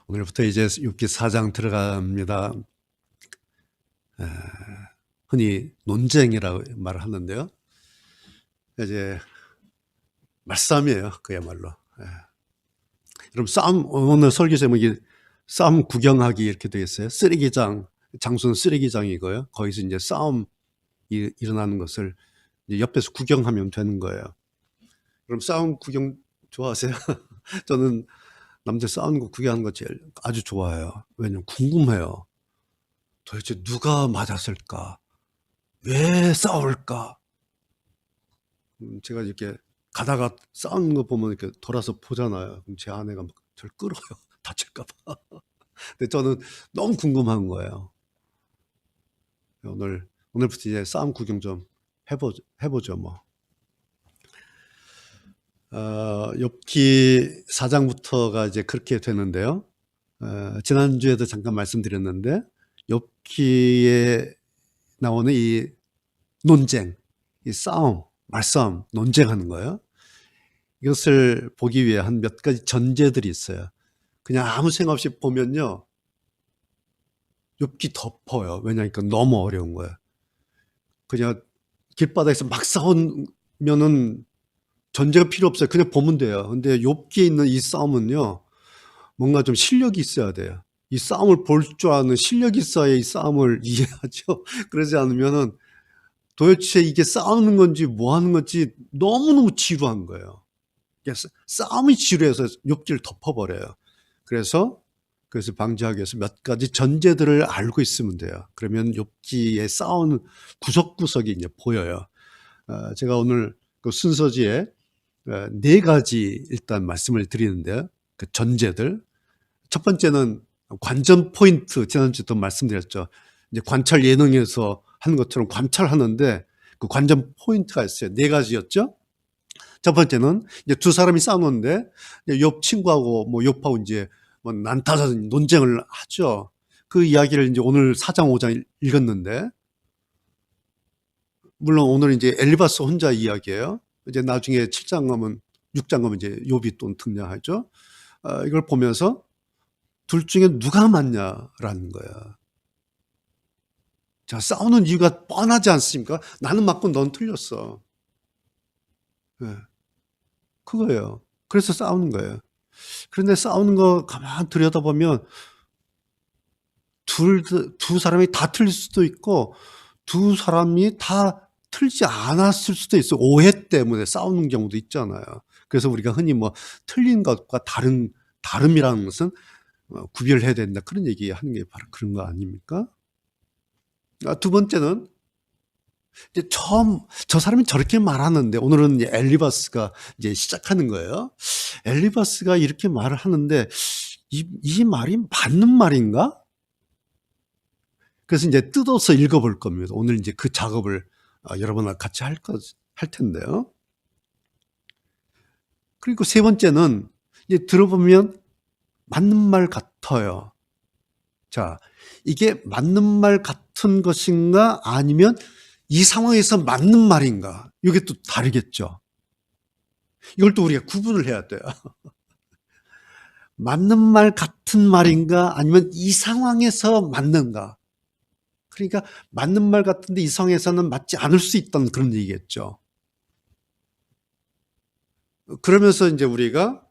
오늘부터 이제 욥기 4장 들어갑니다. 흔히 논쟁이라고 말을 하는데요. 이제 말싸움이에요. 그야말로. 여러분 싸움, 오늘 설교 제목이 싸움 구경하기 이렇게 되어 있어요. 쓰레기장, 장소는 쓰레기장이고요. 거기서 이제 싸움이 일어나는 것을 이제 옆에서 구경하면 되는 거예요. 그럼 싸움 구경 좋아하세요? 저는 남들 싸우는 거 구경하는 거 제일 아주 좋아해요. 왜냐면 궁금해요. 도대체 누가 맞았을까? 왜 싸울까? 제가 이렇게 가다가 싸우는 거 보면 이렇게 돌아서 보잖아요. 그럼 제 아내가 막 저를 끌어요. 다칠까봐. 근데 저는 너무 궁금한 거예요. 오늘부터 이제 싸움 구경 좀 해보죠, 뭐. 욥기 4장부터가 이제 그렇게 되는데요. 지난주에도 잠깐 말씀드렸는데, 욥기에 나오는 이 논쟁, 이 싸움, 말싸움, 논쟁하는 거예요. 이것을 보기 위해 한 몇 가지 전제들이 있어요. 그냥 아무 생각 없이 보면요, 욥기 덮어요. 왜냐하면 너무 어려운 거예요. 그냥 길바닥에서 막 싸우면은 전제가 필요 없어요. 그냥 보면 돼요. 근데 욥기에 있는 이 싸움은요, 뭔가 좀 실력이 있어야 돼요. 이 싸움을 볼 줄 아는 실력이 있어야 이 싸움을 이해하죠. 그러지 않으면은 도대체 이게 싸우는 건지 뭐 하는 건지 너무너무 지루한 거예요. 싸움이 지루해서 욥기를 덮어버려요. 그래서 방지하기 위해서 몇 가지 전제들을 알고 있으면 돼요. 그러면 욥기의 싸우는 구석구석이 이제 보여요. 제가 오늘 그 순서지에 네 가지 일단 말씀을 드리는데요. 그 전제들. 첫 번째는 관전 포인트, 지난주에도 말씀드렸죠. 이제 관찰 예능에서 하는 것처럼 관찰하는데 그 관전 포인트가 있어요. 네 가지였죠. 첫 번째는 이제 두 사람이 싸우는데 욥 친구하고 뭐 욥하고 이제 뭐 난타전 논쟁을 하죠. 그 이야기를 이제 오늘 4장 5장 읽었는데, 물론 오늘 이제 엘리바스 혼자 이야기예요. 이제 나중에 7장 가면 6장 가면 이제 욥이 또 등장하죠. 이걸 보면서 둘 중에 누가 맞냐라는 거야. 자, 싸우는 이유가 뻔하지 않습니까? 나는 맞고 넌 틀렸어. 네. 그거예요. 그래서 싸우는 거예요. 그런데 싸우는 거 가만 들여다보면 두 사람이 다 틀릴 수도 있고 두 사람이 다 틀리지 않았을 수도 있어요. 오해 때문에 싸우는 경우도 있잖아요. 그래서 우리가 흔히 뭐 틀린 것과 다름이라는 것은 구별해야 된다. 그런 얘기 하는 게 바로 그런 거 아닙니까? 두 번째는 이제 처음 저 사람이 저렇게 말하는데, 오늘은 이제 엘리바스가 이제 시작하는 거예요. 엘리바스가 이렇게 말을 하는데 이 말이 맞는 말인가? 그래서 이제 뜯어서 읽어볼 겁니다. 오늘 이제 그 작업을 여러분과 같이 할 텐데요. 그리고 세 번째는 이제 들어보면 맞는 말 같아요. 자, 이게 맞는 말 같은 것인가 아니면 이 상황에서 맞는 말인가? 이게 또 다르겠죠. 이걸 또 우리가 구분을 해야 돼요. 맞는 말 같은 말인가 아니면 이 상황에서 맞는가? 그러니까 맞는 말 같은데 이 상황에서는 맞지 않을 수 있다는 그런 얘기겠죠. 그러면서 이제 우리가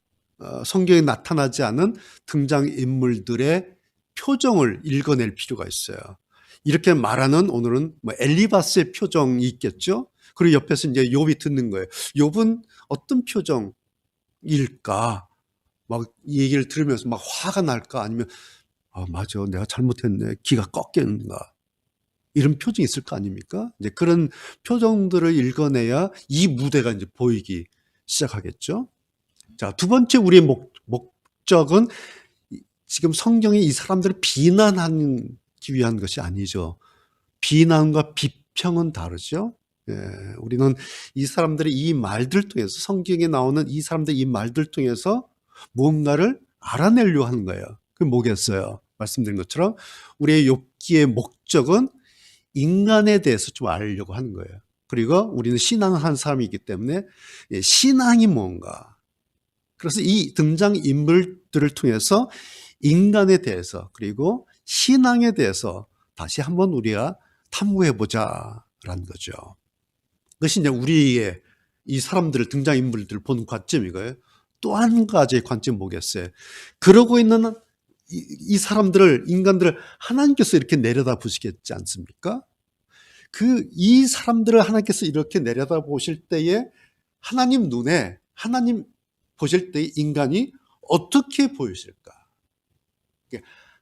성경에 나타나지 않은 등장인물들의 표정을 읽어낼 필요가 있어요. 이렇게 말하는 오늘은 뭐 엘리바스의 표정이 있겠죠. 그리고 옆에서 이제 욥이 듣는 거예요. 욥은 어떤 표정일까? 막 이 얘기를 들으면서 막 화가 날까? 아니면 맞아, 내가 잘못했네, 기가 꺾였는가? 이런 표정이 있을 거 아닙니까? 이제 그런 표정들을 읽어내야 이 무대가 이제 보이기 시작하겠죠. 자, 두 번째 우리의 목적은 지금 성경이 이 사람들을 비난하기 위한 것이 아니죠. 비난과 비평은 다르죠. 예, 우리는 이 사람들의 이 말들 통해서, 성경에 나오는 이 사람들의 이 말들 통해서 무언가를 알아내려고 하는 거예요. 그게 뭐겠어요? 말씀드린 것처럼 우리의 욥기의 목적은 인간에 대해서 좀 알려고 하는 거예요. 그리고 우리는 신앙을 한 사람이기 때문에 신앙이 뭔가, 그래서 이 등장인물들을 통해서 인간에 대해서 그리고 신앙에 대해서 다시 한번 우리가 탐구해보자라는 거죠. 그것이 이제 우리의 이 사람들을 등장인물들을 보는 관점이고요. 또 한 가지의 관점 보겠어요. 그러고 있는 이 사람들을, 인간들을 하나님께서 이렇게 내려다 보시겠지 않습니까? 이 사람들을 하나님께서 이렇게 내려다 보실 때에 하나님 눈에, 하나님 보실 때 인간이 어떻게 보이실까?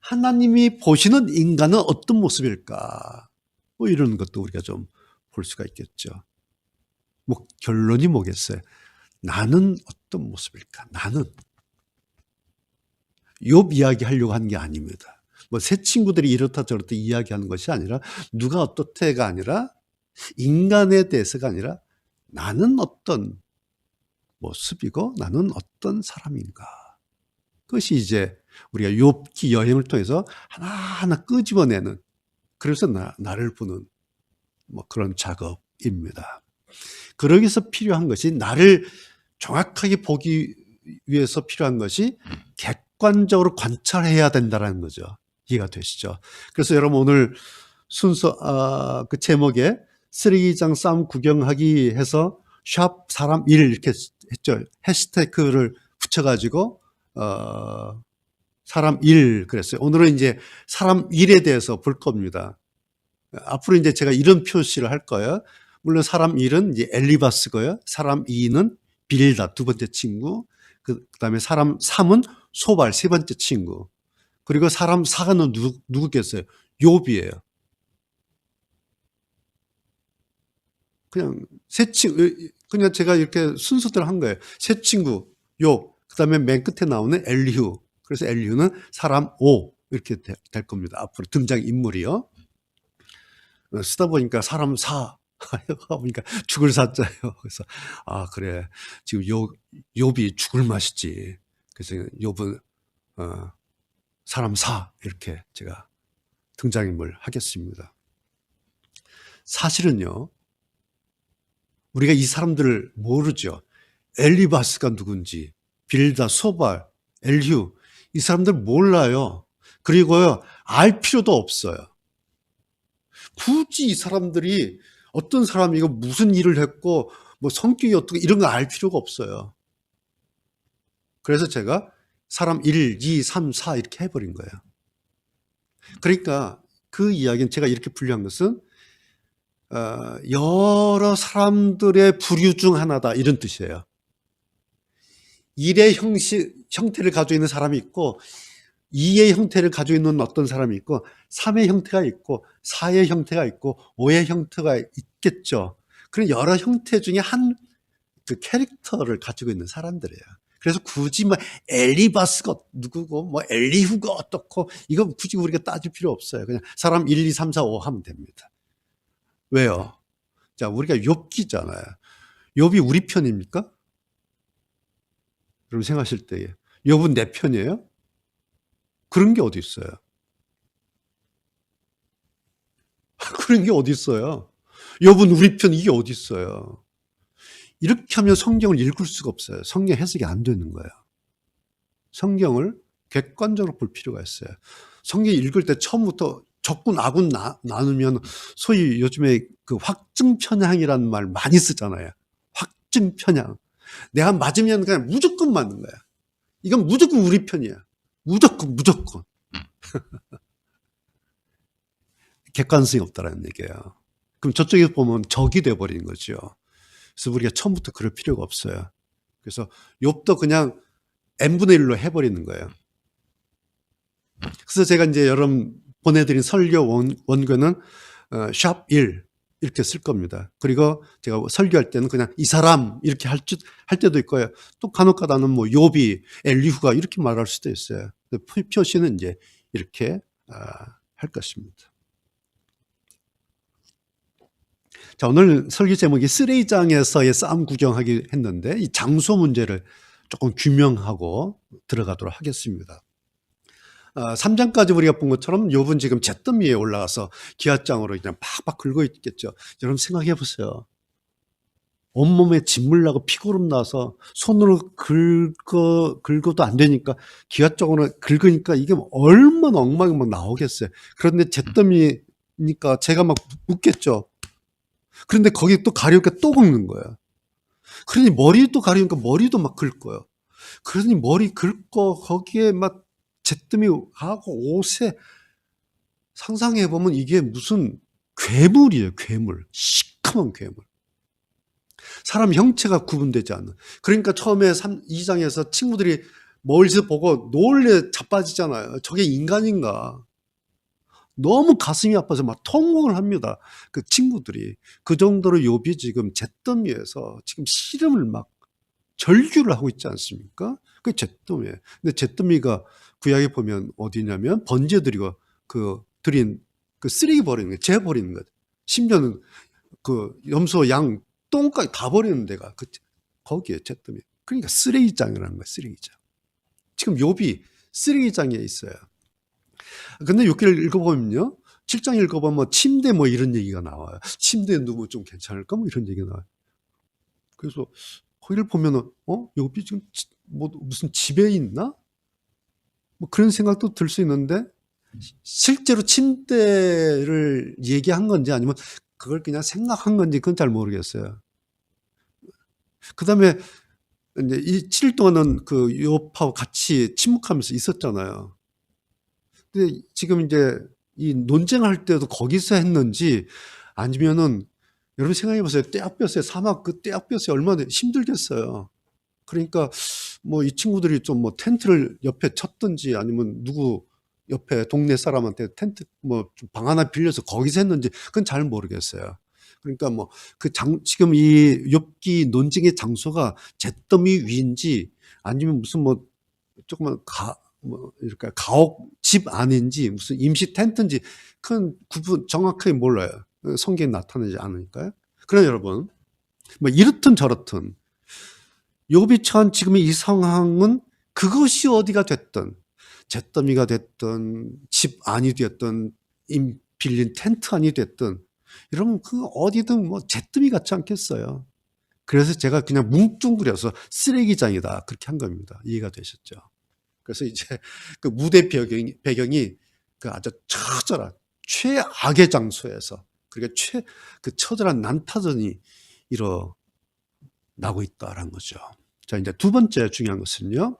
하나님이 보시는 인간은 어떤 모습일까? 뭐 이런 것도 우리가 좀 볼 수가 있겠죠. 뭐 결론이 뭐겠어요? 나는 어떤 모습일까? 나는. 욥 이야기하려고 하는 게 아닙니다. 뭐 새 친구들이 이렇다 저렇다 이야기하는 것이 아니라 누가 어떻대가 아니라 인간에 대해서가 아니라 나는 어떤 모습이고 나는 어떤 사람인가. 그것이 이제 우리가 욥기 여행을 통해서 하나하나 끄집어내는, 그래서 나를 보는 뭐 그런 작업입니다. 그러기 위해서 필요한 것이, 나를 정확하게 보기 위해서 필요한 것이 객관적으로 관찰해야 된다는 거죠. 이해가 되시죠? 그래서 여러분 오늘 순서 그 제목에 쓰레기장 싸움 구경하기 해서 샵 사람 일 이렇게 했죠. 해시태그를 붙여가지고 사람 일 그랬어요. 오늘은 이제 사람 일에 대해서 볼 겁니다. 앞으로 이제 제가 이런 표시를 할 거예요. 물론 사람 일은 이제 엘리바스고요. 사람 이는 빌다 두 번째 친구. 그다음에 사람 3은 소발 세 번째 친구. 그리고 사람 4는 누구겠어요? 욥이에요. 그냥 세 친구, 그냥 제가 이렇게 순서대로 한 거예요. 세 친구, 욥. 그다음에 맨 끝에 나오는 엘리후. 그래서 엘리후는 사람 5 이렇게 될 겁니다. 앞으로 등장 인물이요. 쓰다 보니까 사람 4 보니까 죽을 사자예요. 그래서 그래, 지금 욥이 죽을 맛이지. 그래서 욥은 사람 4 이렇게 제가 등장인물 하겠습니다. 사실은요, 우리가 이 사람들을 모르죠. 엘리바스가 누군지, 빌다, 소발, 엘휴, 이 사람들 몰라요. 그리고요, 알 필요도 없어요. 굳이 이 사람들이 어떤 사람이고 무슨 일을 했고 뭐 성격이 어떻게 이런 거 알 필요가 없어요. 그래서 제가 사람 1, 2, 3, 4 이렇게 해버린 거예요. 그러니까 그 이야기는 제가 이렇게 분류한 것은 여러 사람들의 부류 중 하나다 이런 뜻이에요. 1의 형태를 가지고 있는 사람이 있고 2의 형태를 가지고 있는 어떤 사람이 있고 3의 형태가 있고 4의 형태가 있고 5의 형태가 있겠죠. 그런 여러 형태 중에 한 그 캐릭터를 가지고 있는 사람들이에요. 그래서 굳이 뭐 엘리바스가 누구고 뭐 엘리후가 어떻고 이거 굳이 우리가 따질 필요 없어요. 그냥 사람 1, 2, 3, 4, 5 하면 됩니다. 왜요? 자, 우리가 욥기잖아요. 욥이 우리 편입니까? 여러분 생각하실 때에 욥은 내 편이에요? 그런 게 어디 있어요? 그런 게 어디 있어요? 욥은 우리 편, 이게 어디 있어요? 이렇게 하면 성경을 읽을 수가 없어요. 성경 해석이 안 되는 거예요. 성경을 객관적으로 볼 필요가 있어요. 성경 읽을 때 처음부터 적군 악군 나누면 소위 요즘에 그 확증 편향이라는 말 많이 쓰잖아요. 확증 편향. 내가 맞으면 그냥 무조건 맞는 거야. 이건 무조건 우리 편이야. 무조건. 객관성이 없다라는 얘기예요. 그럼 저쪽에 보면 적이 돼버리는 거죠. 그래서 우리가 처음부터 그럴 필요가 없어요. 그래서 욥도 그냥 n분의 1로 해버리는 거예요. 그래서 제가 이제 여러분 보내드린 설교 원고는 샵 1 이렇게 쓸 겁니다. 그리고 제가 설교할 때는 그냥 이 사람 이렇게 할 때도 있고요. 또 간혹가다는 뭐 욥이 엘리후가 이렇게 말할 수도 있어요. 표시는 이제 이렇게 할 것입니다. 자, 오늘 설교 제목이 쓰레기장에서의 싸움 구경하기 했는데 이 장소 문제를 조금 규명하고 들어가도록 하겠습니다. 3장까지 우리가 본 것처럼 욥은 지금 잿더미 위에 올라가서 기아장으로 그냥 팍팍 긁고 있겠죠. 여러분 생각해 보세요. 온몸에 진물 나고 피고름 나서 손으로 긁어도 안 되니까 기아 쪽으로 긁으니까 이게 얼마나 엉망이 막 나오겠어요. 그런데 잿더미니까 제가 막 묻겠죠. 그런데 거기 또 가려니까 또 긁는 거야. 그러니 머리도 가리니까 머리도 막 긁어요. 그러니 머리 긁고 거기에 막 잿더미하고 옷에 상상해보면 이게 무슨 괴물이에요. 괴물. 시커먼 괴물. 사람 형체가 구분되지 않는. 그러니까 처음에 2장에서 친구들이 멀리서 보고 놀래 자빠지잖아요. 저게 인간인가. 너무 가슴이 아파서 막 통곡을 합니다. 그 친구들이. 그 정도로 욥이 지금 잿더미에서 지금 씨름을 막 절규를 하고 있지 않습니까? 그 잿더미에. 근데 잿더미가 구약에 보면 어디냐면 번제드리고 그 드린 그 쓰레기 버리는 거, 재 버리는 것. 심지어는 그 염소, 양, 똥까지 다 버리는 데가 거기에 잿더미. 그러니까 쓰레기장이라는 거야, 쓰레기장. 지금 욥이 쓰레기장에 있어요. 근데 욥기를 읽어보면요. 7장 읽어보면 뭐 침대 뭐 이런 얘기가 나와요. 침대에 누구 좀 괜찮을까? 뭐 이런 얘기가 나와요. 그래서 거기를 보면은, 욥이 지금 뭐 무슨 집에 있나? 뭐 그런 생각도 들 수 있는데, 실제로 침대를 얘기한 건지 아니면 그걸 그냥 생각한 건지 그건 잘 모르겠어요. 그 다음에 이제 이 7일 동안은 그 욥하고 같이 침묵하면서 있었잖아요. 근데 지금 이제 이 논쟁할 때도 거기서 했는지 아니면은 여러분 생각해 보세요. 떼약볕에 사막 그 떼약볕에 얼마나 힘들겠어요. 그러니까 뭐 이 친구들이 좀 뭐 텐트를 옆에 쳤든지 아니면 누구 옆에 동네 사람한테 텐트 뭐 방 하나 빌려서 거기서 했는지 그건 잘 모르겠어요. 그러니까 뭐 그 지금 이 욥기 논쟁의 장소가 잿더미 위인지 아니면 무슨 뭐 조그만 뭐 이렇게 가옥 집 안인지 무슨 임시 텐트인지 큰 구분 정확하게 몰라요. 성경에 나타나지 않으니까요. 그러나 여러분 뭐 이렇든 저렇든 욥이 처한 지금의 이 상황은 그것이 어디가 됐든 잿더미가 됐든 집 안이 됐든 빌린 텐트 안이 됐든 여러분 그 어디든 뭐 잿더미 같지 않겠어요. 그래서 제가 그냥 뭉뚱그려서 쓰레기장이다 그렇게 한 겁니다. 이해가 되셨죠? 그래서 이제 그 무대 배경이 그 아주 처절한 최악의 장소에서 그러니까 그 처절한 난타전이 일어나고 있다라는 거죠. 자, 이제 두 번째 중요한 것은요.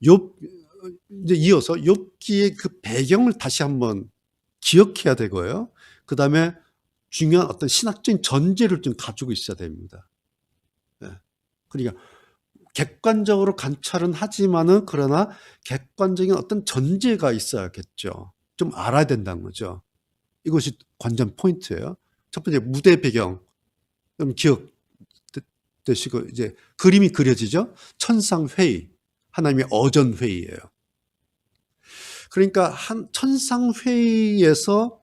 이제 이어서 욥기의 그 배경을 다시 한번 기억해야 되고요. 그 다음에 중요한 어떤 신학적인 전제를 좀 가지고 있어야 됩니다. 네. 그러니까 객관적으로 관찰은 하지만은 그러나 객관적인 어떤 전제가 있어야겠죠. 좀 알아야 된다는 거죠. 이것이 관전 포인트예요. 첫 번째 무대 배경 좀 기억되시고 이제 그림이 그려지죠. 천상회의, 하나님의 어전회의예요. 그러니까 한 천상회의에서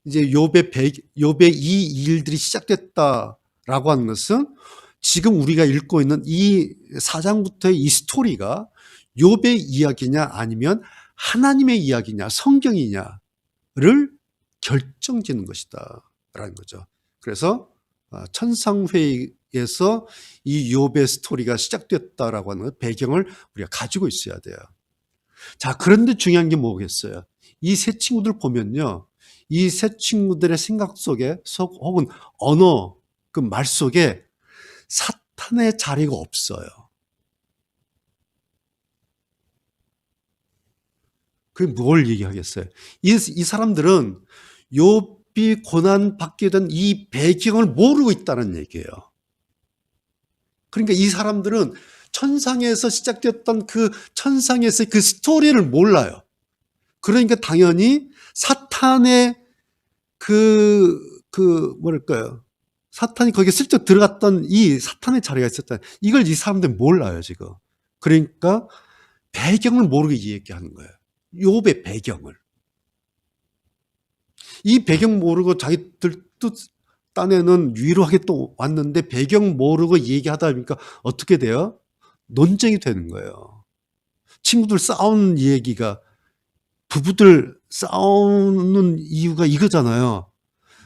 이제 욥의 이 일들이 시작됐다라고 하는 것은 지금 우리가 읽고 있는 이 4장부터의 이 스토리가 욥의 이야기냐 아니면 하나님의 이야기냐 성경이냐를 결정짓는 것이다 라는 거죠. 그래서 천상회의에서 이 욥의 스토리가 시작됐다라고 하는 배경을 우리가 가지고 있어야 돼요. 자, 그런데 중요한 게 뭐겠어요? 이 세 친구들 보면요. 이 세 친구들의 생각 속에 혹은 언어 그 말 속에 사탄의 자리가 없어요. 그게 뭘 얘기하겠어요? 이 사람들은 욥이 고난 받게 된 이 배경을 모르고 있다는 얘기예요. 그러니까 이 사람들은 천상에서 시작됐던 그 천상에서의 그 스토리를 몰라요. 그러니까 당연히 사탄의 뭐랄까요. 사탄이 거기에 슬쩍 들어갔던 이 사탄의 자리가 있었다. 이걸 이 사람들은 몰라요, 지금. 그러니까 배경을 모르게 얘기하는 거예요. 욥의 배경을. 이 배경 모르고 자기들 뜻 딴에는 위로하게 또 왔는데 배경 모르고 얘기하다 보니까 어떻게 돼요? 논쟁이 되는 거예요. 친구들 싸우는 얘기가 부부들 싸우는 이유가 이거잖아요.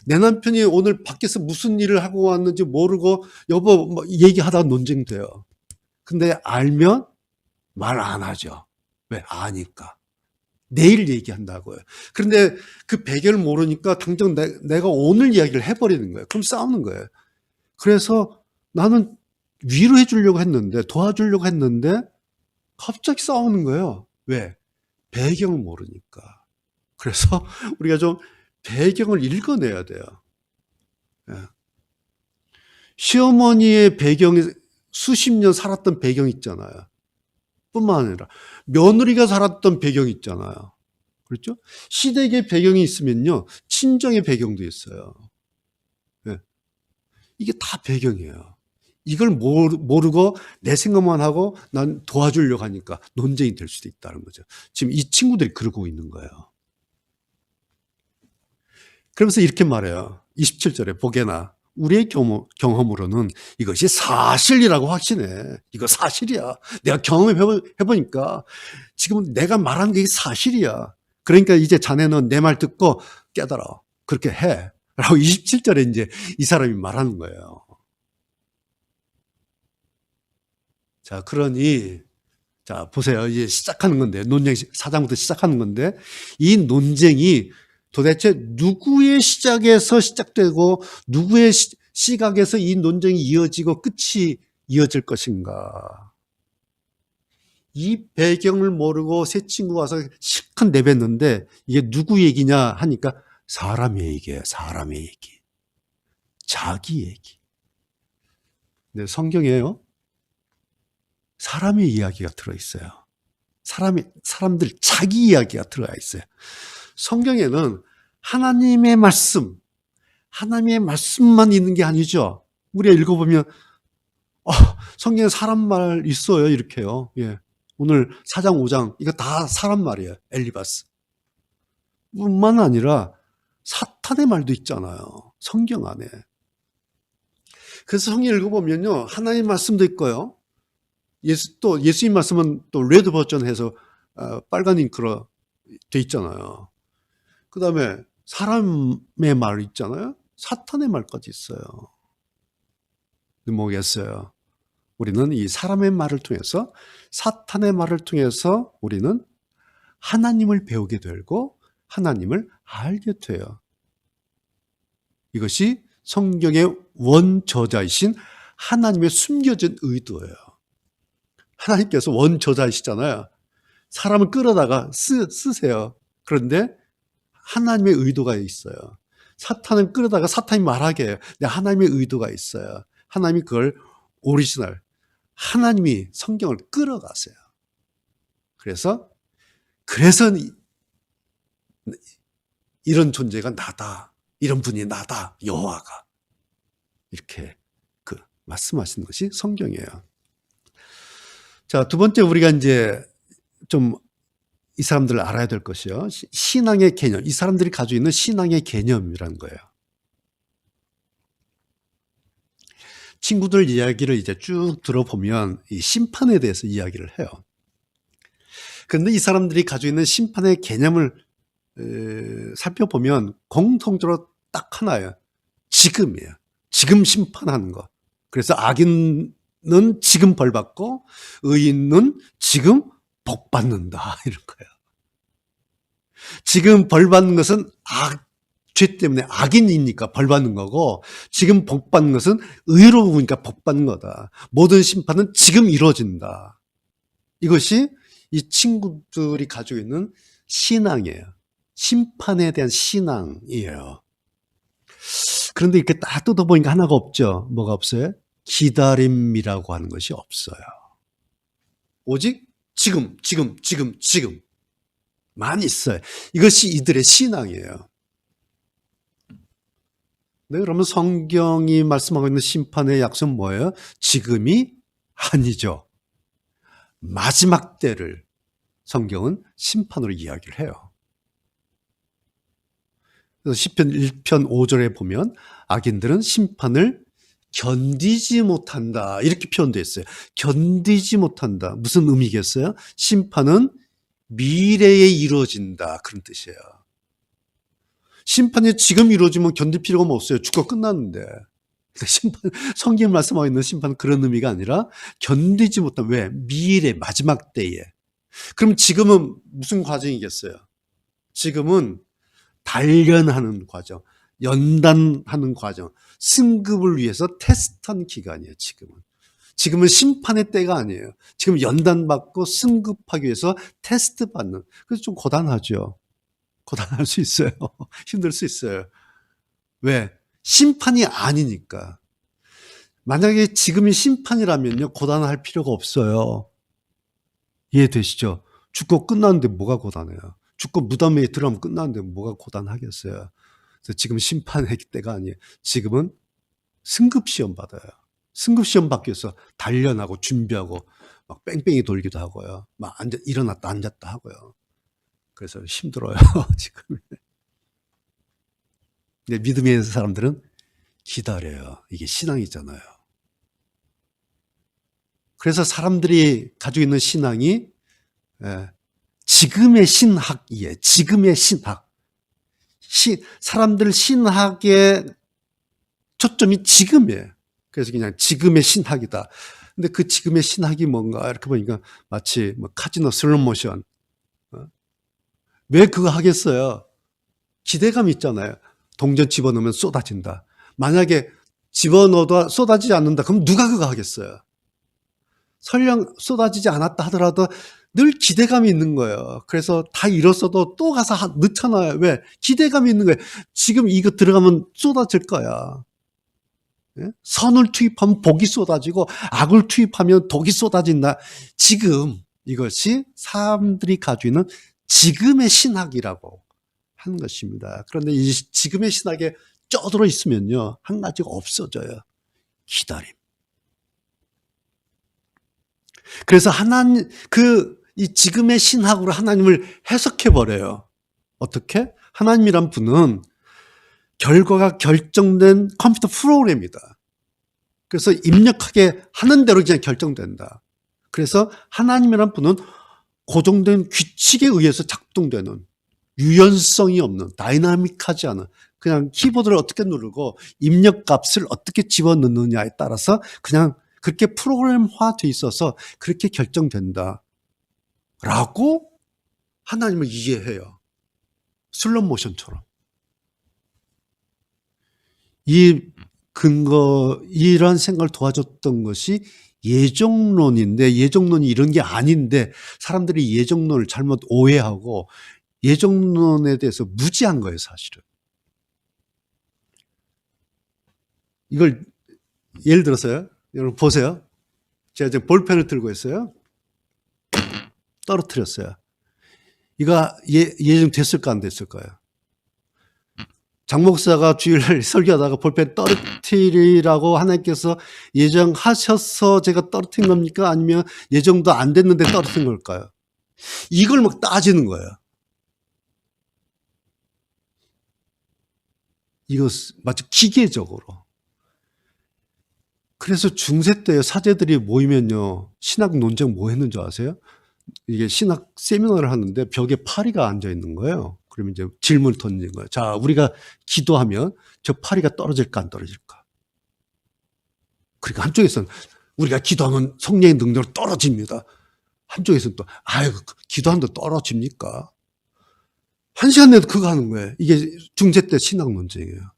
내 남편이 오늘 밖에서 무슨 일을 하고 왔는지 모르고 여보 뭐 얘기하다가 논쟁돼요. 근데 알면 말 안 하죠. 왜? 아니까. 내일 얘기한다고요. 그런데 그 배경을 모르니까 당장 내가 오늘 이야기를 해버리는 거예요. 그럼 싸우는 거예요. 그래서 나는 위로해 주려고 했는데, 도와주려고 했는데 갑자기 싸우는 거예요. 왜? 배경을 모르니까. 그래서 우리가 좀 배경을 읽어내야 돼요. 예. 시어머니의 배경이 수십 년 살았던 배경 있잖아요. 뿐만 아니라 며느리가 살았던 배경이 있잖아요. 그렇죠? 시댁의 배경이 있으면요, 친정의 배경도 있어요. 예. 이게 다 배경이에요. 이걸 모르고 내 생각만 하고 난 도와주려고 하니까 논쟁이 될 수도 있다는 거죠. 지금 이 친구들이 그러고 있는 거예요. 그러면서 이렇게 말해요. 27절에 보게나 우리의 경험으로는 이것이 사실이라고 확신해. 이거 사실이야. 내가 경험해보니까 지금 내가 말하는 게 사실이야. 그러니까 이제 자네는 내 말 듣고 깨달아. 그렇게 해. 라고 27절에 이제 이 사람이 말하는 거예요. 자, 그러니, 자, 보세요. 이제 시작하는 건데, 논쟁 4장부터 시작하는 건데, 이 논쟁이 도대체 누구의 시작에서 시작되고, 누구의 시각에서 이 논쟁이 이어지고 끝이 이어질 것인가. 이 배경을 모르고 새 친구가 와서 실컷 내뱉는데, 이게 누구 얘기냐 하니까, 사람의 얘기예요. 사람의 얘기. 자기 얘기. 네, 성경에요. 사람의 이야기가 들어있어요. 사람들 자기 이야기가 들어가 있어요. 성경에는 하나님의 말씀만 있는 게 아니죠. 우리가 읽어보면, 성경에 사람 말 있어요. 이렇게요. 예. 오늘 4장, 5장, 이거 다 사람 말이에요. 엘리바스. 뿐만 아니라 사탄의 말도 있잖아요. 성경 안에. 그래서 성경 읽어보면요. 하나님의 말씀도 있고요. 예수님 말씀은 또 레드 버전 해서 빨간 잉크로 돼 있잖아요. 그 다음에 사람의 말 있잖아요. 사탄의 말까지 있어요. 뭐겠어요? 우리는 이 사람의 말을 통해서, 사탄의 말을 통해서 우리는 하나님을 배우게 되고 하나님을 알게 돼요. 이것이 성경의 원저자이신 하나님의 숨겨진 의도예요. 하나님께서 원저자이시잖아요. 사람을 끌어다가 쓰세요. 그런데 하나님의 의도가 있어요. 사탄은 끌어다가 사탄이 말하게 해요. 근데 하나님의 의도가 있어요. 하나님이 그걸 오리지널, 하나님이 성경을 끌어가세요. 그래서 이런 존재가 나다. 이런 분이 나다. 여호와가. 이렇게 말씀하시는 것이 성경이에요. 자, 두 번째 우리가 이제 좀 이 사람들을 알아야 될 것이요. 신앙의 개념. 이 사람들이 가지고 있는 신앙의 개념이라는 거예요. 친구들 이야기를 이제 쭉 들어보면 이 심판에 대해서 이야기를 해요. 그런데 이 사람들이 가지고 있는 심판의 개념을 살펴보면 공통적으로 딱 하나예요. 지금이에요. 지금 심판하는 거. 그래서 악인은 지금 벌 받고 의인은 지금 복 받는다. 이런 거예요. 지금 벌 받는 것은 죄 때문에 악인이니까 벌 받는 거고, 지금 복 받는 것은 의로우니까 복 받는 거다. 모든 심판은 지금 이루어진다. 이것이 이 친구들이 가지고 있는 신앙이에요. 심판에 대한 신앙이에요. 그런데 이렇게 딱 뜯어보니까 하나가 없죠. 뭐가 없어요? 기다림이라고 하는 것이 없어요. 오직 지금만 있어요. 이것이 이들의 신앙이에요. 네, 그러면 성경이 말씀하고 있는 심판의 약속은 뭐예요? 지금이 아니죠. 마지막 때를 성경은 심판으로 이야기를 해요. 그래서 시편 1편 5절에 보면 악인들은 심판을 견디지 못한다. 이렇게 표현되어 있어요. 견디지 못한다. 무슨 의미겠어요? 심판은 미래에 이루어진다. 그런 뜻이에요. 심판이 지금 이루어지면 견딜 필요가 없어요. 죽고 끝났는데. 심판, 성경 말씀하고 있는 심판은 그런 의미가 아니라 견디지 못한, 왜? 미래, 마지막 때에. 그럼 지금은 무슨 과정이겠어요? 지금은 단련하는 과정, 연단하는 과정, 승급을 위해서 테스트하는 기간이에요, 지금은. 지금은 심판의 때가 아니에요. 지금 연단받고 승급하기 위해서 테스트 받는. 그래서 좀 고단하죠. 고단할 수 있어요. 힘들 수 있어요. 왜? 심판이 아니니까. 만약에 지금이 심판이라면요, 고단할 필요가 없어요. 이해되시죠? 죽고 끝났는데 뭐가 고단해요? 죽고 무덤에 들어가면 끝났는데 뭐가 고단하겠어요? 그래서 지금 심판의 때가 아니에요. 지금은 승급시험 받아요. 승급시험 받기 위해서 단련하고 준비하고 막 뺑뺑이 돌기도 하고요. 막 일어났다 앉았다 하고요. 그래서 힘들어요, 지금. 근데 믿음의 사람들은 기다려요. 이게 신앙이잖아요. 그래서 사람들이 가지고 있는 신앙이 지금의 신학이에요. 지금의 신학. 사람들 신학의 초점이 지금이에요. 그래서 그냥 지금의 신학이다. 근데 그 지금의 신학이 뭔가 이렇게 보니까 마치 뭐 카지노 슬롯모션. 왜 그거 하겠어요? 기대감이 있잖아요. 동전 집어넣으면 쏟아진다. 만약에 집어넣어도 쏟아지지 않는다. 그럼 누가 그거 하겠어요? 설령 쏟아지지 않았다 하더라도 늘 기대감이 있는 거예요. 그래서 다 잃었어도 또 가서 넣잖아요. 왜? 기대감이 있는 거예요. 지금 이거 들어가면 쏟아질 거야. 예? 선을 투입하면 복이 쏟아지고 악을 투입하면 독이 쏟아진다. 지금 이것이 사람들이 가지고 있는 지금의 신학이라고 하는 것입니다. 그런데 이 지금의 신학에 쪄들어 있으면요, 한 가지가 없어져요. 기다림. 그래서 이 지금의 신학으로 하나님을 해석해버려요. 어떻게? 하나님이란 분은 결과가 결정된 컴퓨터 프로그램이다. 그래서 입력하게 하는 대로 그냥 결정된다. 그래서 하나님이란 분은 고정된 규칙에 의해서 작동되는, 유연성이 없는, 다이나믹하지 않은, 그냥 키보드를 어떻게 누르고 입력 값을 어떻게 집어넣느냐에 따라서 그냥 그렇게 프로그램화되어 있어서 그렇게 결정된다. 라고 하나님을 이해해요. 슬롯모션처럼. 이런 생각을 도와줬던 것이 예정론인데, 예정론이 이런 게 아닌데 사람들이 예정론을 잘못 오해하고 예정론에 대해서 무지한 거예요, 사실은. 이걸 예를 들어서요. 여러분 보세요. 제가 지금 볼펜을 들고 있어요. 떨어뜨렸어요. 이거 예정 됐을까 안 됐을까요? 장 목사가 주일날 설교하다가 볼펜 떨어뜨리라고 하나님께서 예정하셔서 제가 떨어뜨린 겁니까? 아니면 예정도 안 됐는데 떨어뜨린 걸까요? 이걸 막 따지는 거예요. 이거 마치 기계적으로. 그래서 중세 때 사제들이 모이면요, 신학 논쟁 뭐 했는 줄 아세요? 이게 신학 세미나를 하는데 벽에 파리가 앉아 있는 거예요. 그러면 이제 질문을 던진 거예요. 자, 우리가 기도하면 저 파리가 떨어질까 안 떨어질까? 그러니까 한쪽에서는 우리가 기도하면 성령의 능력으로 떨어집니다. 한쪽에서는 또 아유, 기도하는데 떨어집니까? 한 시간 내도 그거 하는 거예요. 이게 중세 때 신학 논쟁이에요.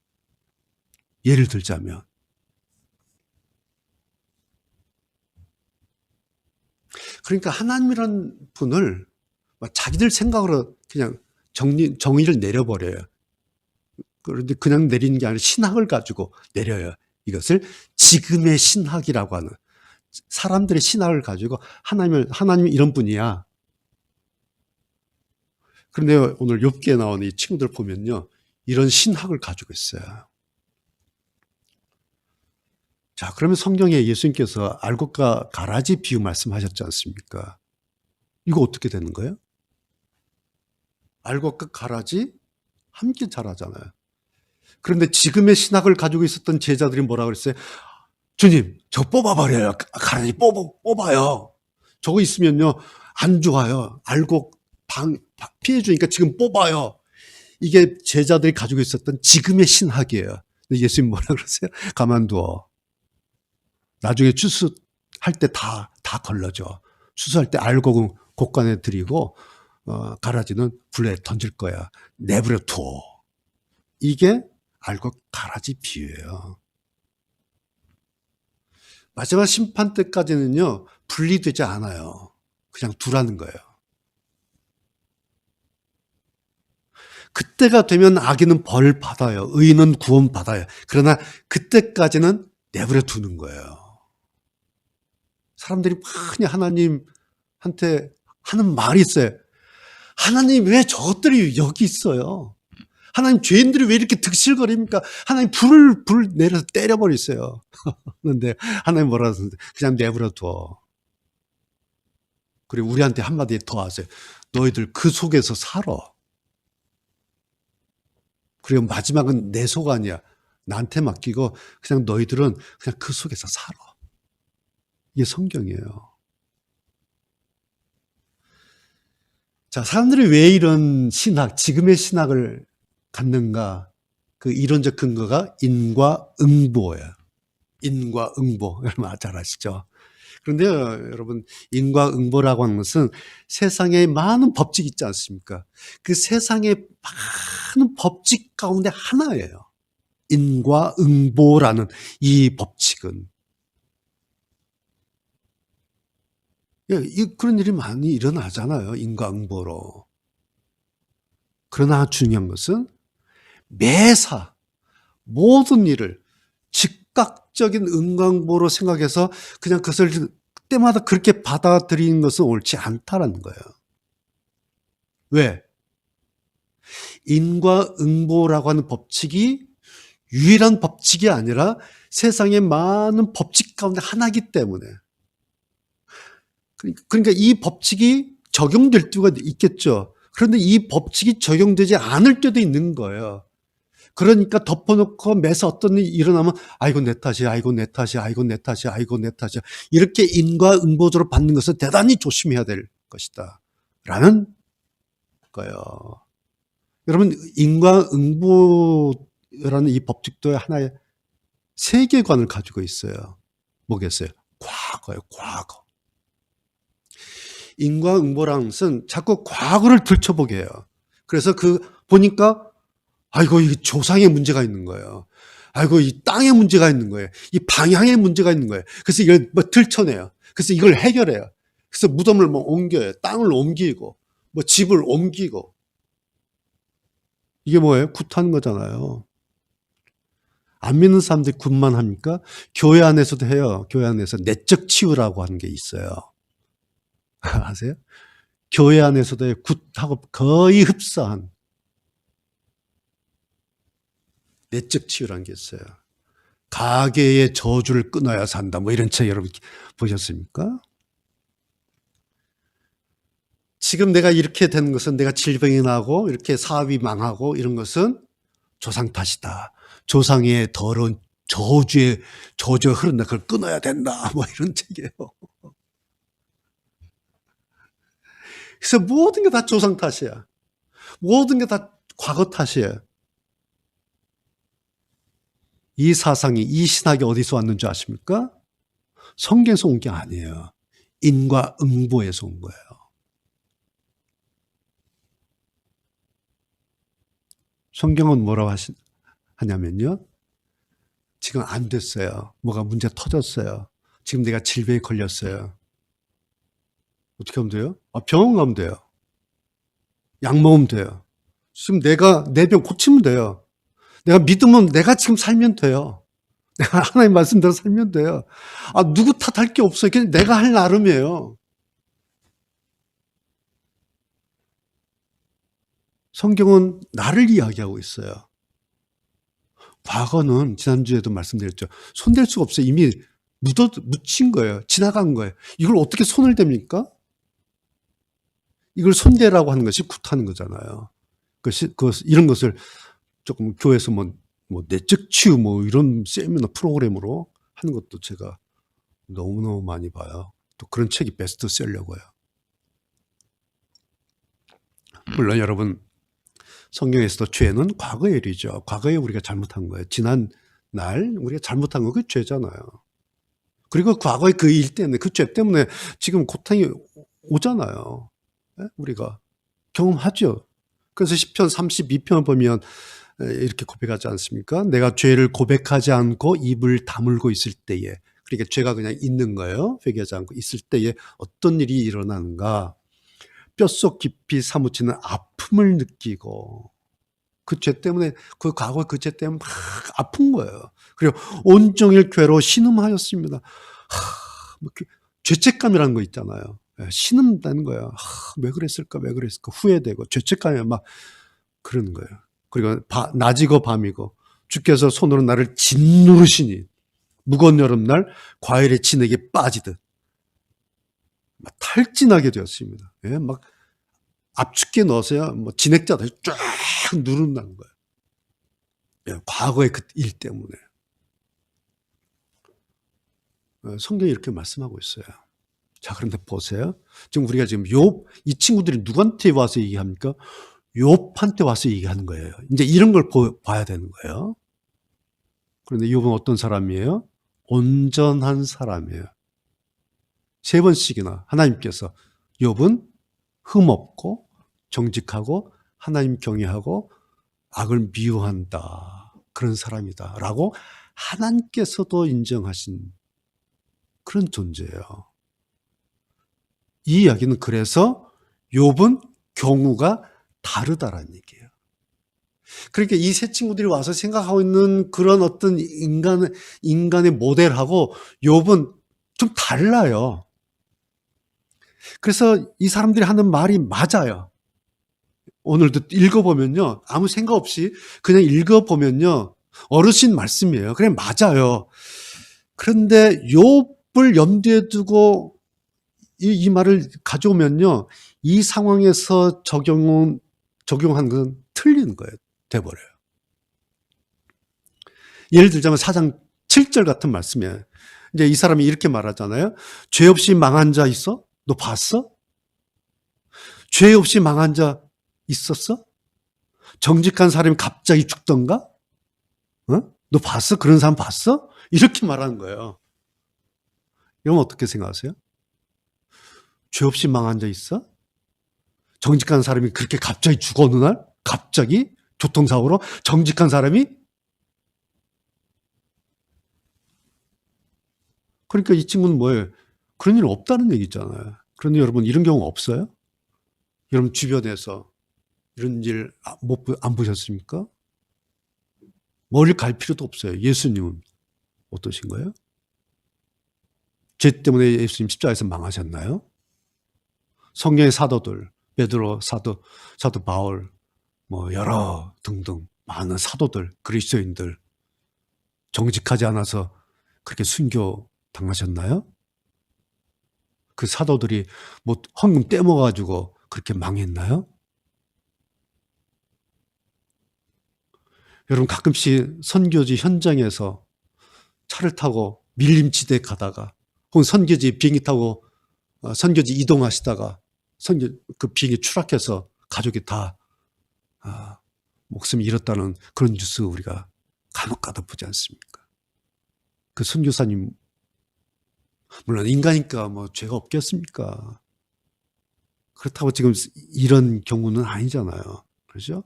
예를 들자면 그러니까 하나님이란 분을 자기들 생각으로 그냥 정의를 내려버려요. 그런데 그냥 내리는 게 아니라 신학을 가지고 내려요. 이것을 지금의 신학이라고 하는, 사람들의 신학을 가지고 하나님 이런 분이야. 그런데 오늘 욥기에 나오는 이 친구들 보면요, 이런 신학을 가지고 있어요. 자, 그러면 성경에 예수님께서 알곡과 가라지 비유 말씀하셨지 않습니까? 이거 어떻게 되는 거예요? 알곡과 가라지 함께 자라잖아요. 그런데 지금의 신학을 가지고 있었던 제자들이 뭐라고 그랬어요? 주님, 저 뽑아버려요. 가라지 뽑아요. 저거 있으면요, 안 좋아요. 알곡 피해주니까 지금 뽑아요. 이게 제자들이 가지고 있었던 지금의 신학이에요. 예수님 뭐라 그러세요? 가만두어. 나중에 추수할 때 다 걸러져. 추수할 때 알곡은 곡간에 들이고 가라지는 불에 던질 거야. 내버려 둬. 이게 알곡 가라지 비유예요. 마지막 심판 때까지는요, 분리되지 않아요. 그냥 두라는 거예요. 그때가 되면 악인은 벌 받아요. 의인은 구원 받아요. 그러나 그때까지는 내버려 두는 거예요. 사람들이 많이 하나님한테 하는 말이 있어요. 하나님 왜 저것들이 여기 있어요? 하나님 죄인들이 왜 이렇게 득실거립니까? 하나님 불을 내려서 때려버리세요. 그런데 하나님 뭐라 하는데 그냥 내버려 둬. 그리고 우리한테 한마디 더 하세요. 너희들 그 속에서 살아. 그리고 마지막은 내 속 아니야. 나한테 맡기고 그냥 너희들은 그냥 그 속에서 살아. 이게 성경이에요. 자, 사람들이 왜 이런 신학, 지금의 신학을 갖는가? 그 이론적 근거가 인과응보예요. 인과응보. 여러분 잘 아시죠? 그런데요, 여러분, 인과응보라고 하는 것은 세상에 많은 법칙이 있지 않습니까? 그 세상에 많은 법칙 가운데 하나예요. 인과응보라는 이 법칙은. 그런 일이 많이 일어나잖아요. 인과응보로. 그러나 중요한 것은 매사 모든 일을 즉각적인 인과응보로 생각해서 그냥 그것을 때마다 그렇게 받아들이는 것은 옳지 않다라는 거예요. 왜? 인과응보라고 하는 법칙이 유일한 법칙이 아니라 세상의 많은 법칙 가운데 하나이기 때문에. 그러니까 이 법칙이 적용될 때가 있겠죠. 그런데 이 법칙이 적용되지 않을 때도 있는 거예요. 그러니까 덮어놓고 매사 어떤 일이 일어나면 아이고 내 탓이야, 아이고 내 탓이야, 아이고 내 탓이야, 아이고 내 탓이야. 이렇게 인과응보적으로 받는 것은 대단히 조심해야 될 것이다. 라는 거예요. 여러분, 인과응보라는 이 법칙도 하나의 세계관을 가지고 있어요. 뭐겠어요? 과거예요, 과거. 인과응보라는 것은 자꾸 과거를 들춰보게 해요. 그래서 보니까 아이고, 이 조상의 문제가 있는 거예요. 아이고, 이 땅의 문제가 있는 거예요. 이 방향의 문제가 있는 거예요. 그래서 이걸 들춰내요. 그래서 이걸 해결해요. 그래서 무덤을 옮겨요. 땅을 옮기고, 집을 옮기고. 이게 뭐예요? 굿하는 거잖아요. 안 믿는 사람들이 굿만 합니까? 교회 안에서도 해요. 교회 안에서 내적 치유라고 하는 게 있어요. 아세요? 교회 안에서도 굿하고 거의 흡사한 내적 치유라는 게 있어요. 가계의 저주를 끊어야 산다. 이런 책 여러분 보셨습니까? 지금 내가 이렇게 되는 것은 내가 질병이 나고 이렇게 사업이 망하고 이런 것은 조상 탓이다. 조상의 더러운 저주가 흐른다. 그걸 끊어야 된다. 이런 책이에요. 그래서 모든 게 다 조상 탓이야. 모든 게 다 과거 탓이에요. 이 사상이, 이 신학이 어디서 왔는 줄 아십니까? 성경에서 온 게 아니에요. 인과응보에서 온 거예요. 성경은 뭐라고 하냐면요. 지금 안 됐어요. 뭐가 문제 터졌어요. 지금 내가 질병에 걸렸어요. 어떻게 하면 돼요? 병원 가면 돼요. 약 먹으면 돼요. 지금 내 병 고치면 돼요. 내가 믿으면 내가 지금 살면 돼요. 내가 하나님 말씀대로 살면 돼요. 누구 탓할 게 없어요. 그냥 내가 할 나름이에요. 성경은 나를 이야기하고 있어요. 과거는 지난주에도 말씀드렸죠. 손댈 수가 없어요. 이미 묻힌 거예요. 지나간 거예요. 이걸 어떻게 손을 댑니까? 이걸 손대라고 하는 것이 굿하는 거잖아요. 이런 것을 조금 교회에서 내적 치유 이런 세미나 프로그램으로 하는 것도 제가 너무너무 많이 봐요. 또 그런 책이 베스트셀러고요. 물론 여러분 성경에서도 죄는 과거의 일이죠. 과거에 우리가 잘못한 거예요. 지난 날 우리가 잘못한 거 그 죄잖아요. 그리고 과거의 그 일 때문에, 그 죄 때문에 지금 고통이 오잖아요. 우리가 경험하죠. 그래서 시편 32편을 보면 이렇게 고백하지 않습니까? 내가 죄를 고백하지 않고 입을 다물고 있을 때에, 그러니까 죄가 그냥 있는 거예요. 회개하지 않고 있을 때에 어떤 일이 일어나는가? 뼛속 깊이 사무치는 아픔을 느끼고, 그 죄 때문에, 그 과거 그 죄 때문에 막 아픈 거예요. 그리고 온종일 괴로 신음하였습니다. 뭐 죄책감이라는 거 있잖아요. 신음다는 거예요. 왜 그랬을까, 왜 그랬을까, 후회되고, 죄책감이 막 그러는 거예요. 그리고 낮이고 밤이고, 주께서 손으로 나를 짓누르시니, 무거운 여름날 과일의 진액에 빠지듯, 막 탈진하게 되었습니다. 예, 막 압축기에 넣어서야 뭐 진액자들 쫙 누른다는 거예요. 예, 과거의 그 일 때문에. 성경이 이렇게 말씀하고 있어요. 자, 그런데 보세요. 지금 우리가 지금 이 친구들이 누구한테 와서 얘기합니까? 욥한테 와서 얘기하는 거예요. 이제 이런 걸 봐야 되는 거예요. 그런데 욥은 어떤 사람이에요? 온전한 사람이에요. 3번씩이나 하나님께서 욥은 흠없고 정직하고 하나님 경외하고 악을 미워한다. 그런 사람이다. 라고 하나님께서도 인정하신 그런 존재예요. 이 이야기는 그래서 욥은 경우가 다르다라는 얘기예요. 그러니까 이 세 친구들이 와서 생각하고 있는 그런 어떤 인간의 모델하고 욥은 좀 달라요. 그래서 이 사람들이 하는 말이 맞아요. 오늘도 읽어보면요, 아무 생각 없이 그냥 읽어보면요, 어르신 말씀이에요. 그래, 맞아요. 그런데 욥을 염두에 두고 이 말을 가져오면요, 이 상황에서 적용한 건 틀린 거예요. 돼버려요. 예를 들자면 4장 7절 같은 말씀이에요. 이제 이 사람이 이렇게 말하잖아요. 죄 없이 망한 자 있어? 너 봤어? 죄 없이 망한 자 있었어? 정직한 사람이 갑자기 죽던가? 너 봤어? 그런 사람 봤어? 이렇게 말하는 거예요. 이러면 어떻게 생각하세요? 죄 없이 망한 자 있어? 정직한 사람이 그렇게 갑자기 죽어 어느 날? 갑자기? 교통사고로? 정직한 사람이? 그러니까 이 친구는 뭐예요? 그런 일 없다는 얘기잖아요. 그런데 여러분, 이런 경우 없어요? 여러분 주변에서 이런 일 안 보셨습니까? 머리 갈 필요도 없어요. 예수님은 어떠신가요? 죄 때문에 예수님 십자가에서 망하셨나요? 성경의 사도들, 베드로 사도 바울, 뭐 여러 등등 많은 사도들, 그리스도인들 정직하지 않아서 그렇게 순교 당하셨나요? 그 사도들이 뭐 헌금 떼먹어가지고 그렇게 망했나요? 여러분, 가끔씩 선교지 현장에서 차를 타고 밀림지대 가다가, 혹은 선교지 비행기 타고 선교지 이동하시다가 그 비행기 추락해서 가족이 다 목숨을 잃었다는 그런 뉴스 우리가 간혹가다 보지 않습니까? 그 선교사님, 물론 인간이니까 뭐 죄가 없겠습니까? 그렇다고 지금 이런 경우는 아니잖아요. 그렇죠?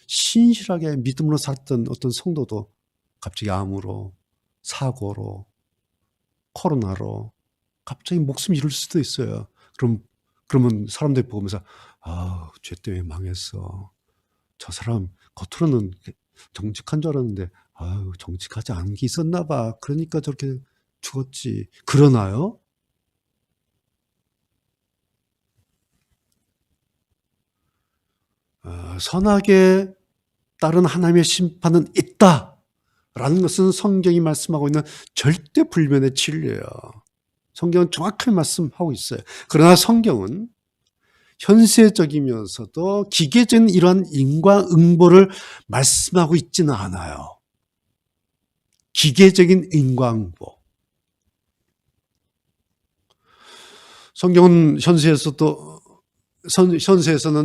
신실하게 믿음으로 살았던 어떤 성도도 갑자기 암으로, 사고로, 코로나로 갑자기 목숨 잃을 수도 있어요. 그러면 사람들이 보면서, 죄 때문에 망했어. 저 사람 겉으로는 정직한 줄 알았는데, 정직하지 않은 게 있었나 봐. 그러니까 저렇게 죽었지. 그러나요? 선하게 따른 하나님의 심판은 있다. 라는 것은 성경이 말씀하고 있는 절대 불변의 진리예요. 성경은 정확하게 말씀하고 있어요. 그러나 성경은 현세적이면서도 기계적인 이러한 인과응보를 말씀하고 있지는 않아요. 기계적인 인과응보. 성경은 현세에서는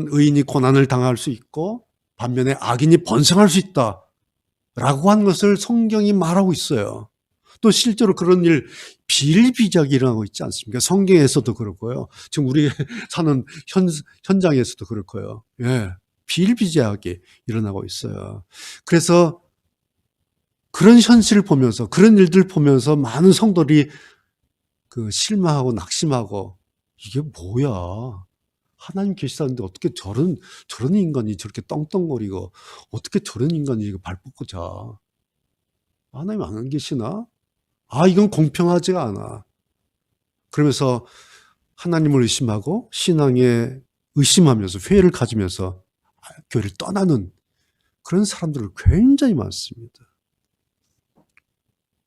의인이 고난을 당할 수 있고, 반면에 악인이 번성할 수 있다라고 한 것을 성경이 말하고 있어요. 또 실제로 그런 일 비일비재하게 일어나고 있지 않습니까? 성경에서도 그렇고요. 지금 우리 사는 현장에서도 그렇고요. 예, 비일비재하게 일어나고 있어요. 그래서 그런 현실을 보면서, 그런 일들을 보면서 많은 성도들이 그 실망하고 낙심하고, 이게 뭐야? 하나님 계시다는데 어떻게 저런 인간이 저렇게 떵떵거리고, 어떻게 저런 인간이 이거 발 뻗고 자? 하나님 안 계시나? 아, 이건 공평하지가 않아. 그러면서 하나님을 의심하고 신앙에 의심하면서 회의를 가지면서 교회를 떠나는 그런 사람들 굉장히 많습니다.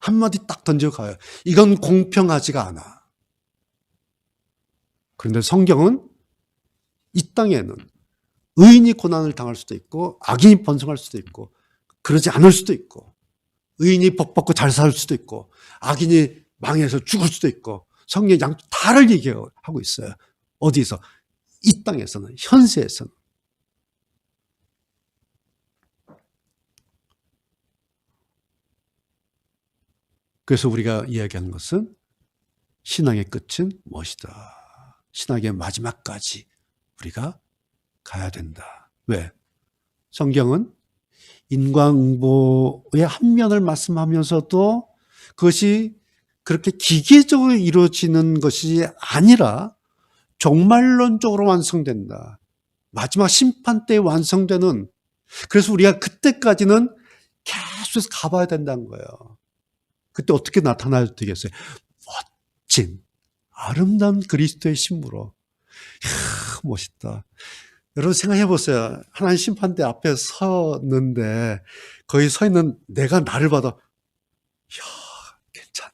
한마디 딱 던져가요. 이건 공평하지가 않아. 그런데 성경은 이 땅에는 의인이 고난을 당할 수도 있고 악인이 번성할 수도 있고 그러지 않을 수도 있고 의인이 복 받고 잘 살 수도 있고 악인이 망해서 죽을 수도 있고 성경의 양 다를 얘기하고 있어요. 어디서? 이 땅에서는, 현세에서는. 그래서 우리가 이야기하는 것은 신앙의 끝은 무엇이다. 신앙의 마지막까지 우리가 가야 된다. 왜? 성경은 인과응보의 한 면을 말씀하면서도 그것이 그렇게 기계적으로 이루어지는 것이 아니라 종말론적으로 완성된다. 마지막 심판 때 완성되는, 그래서 우리가 그때까지는 계속해서 가봐야 된다는 거예요. 그때 어떻게 나타나야 되겠어요? 멋진 아름다운 그리스도의 신부로. 이야, 멋있다. 여러분 생각해 보세요. 하나님 심판대 앞에 섰는데 거기 서 있는 내가 나를 받아, 이야, 괜찮네.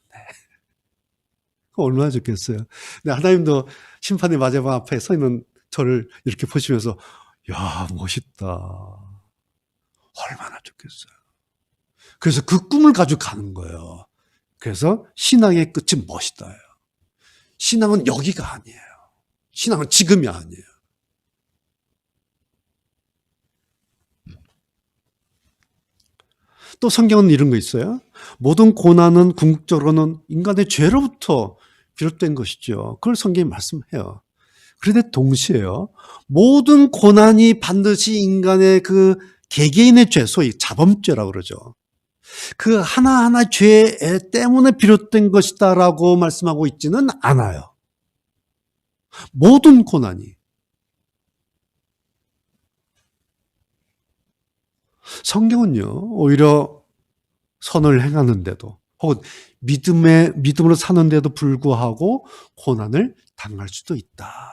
얼마나 좋겠어요. 근데 하나님도 심판의 마지막 앞에 서 있는 저를 이렇게 보시면서, 야, 멋있다. 얼마나 좋겠어요. 그래서 그 꿈을 가지고 가는 거예요. 그래서 신앙의 끝은 멋있다예요. 신앙은 여기가 아니에요. 신앙은 지금이 아니에요. 또 성경은 이런 거 있어요. 모든 고난은 궁극적으로는 인간의 죄로부터 비롯된 것이죠. 그걸 성경이 말씀해요. 그런데 동시에요. 모든 고난이 반드시 인간의 그 개개인의 죄, 소위 자범죄라고 그러죠. 그 하나하나 죄 때문에 비롯된 것이다라고 말씀하고 있지는 않아요. 모든 고난이. 성경은요, 오히려 선을 행하는데도 혹은 믿음으로 사는데도 불구하고 고난을 당할 수도 있다.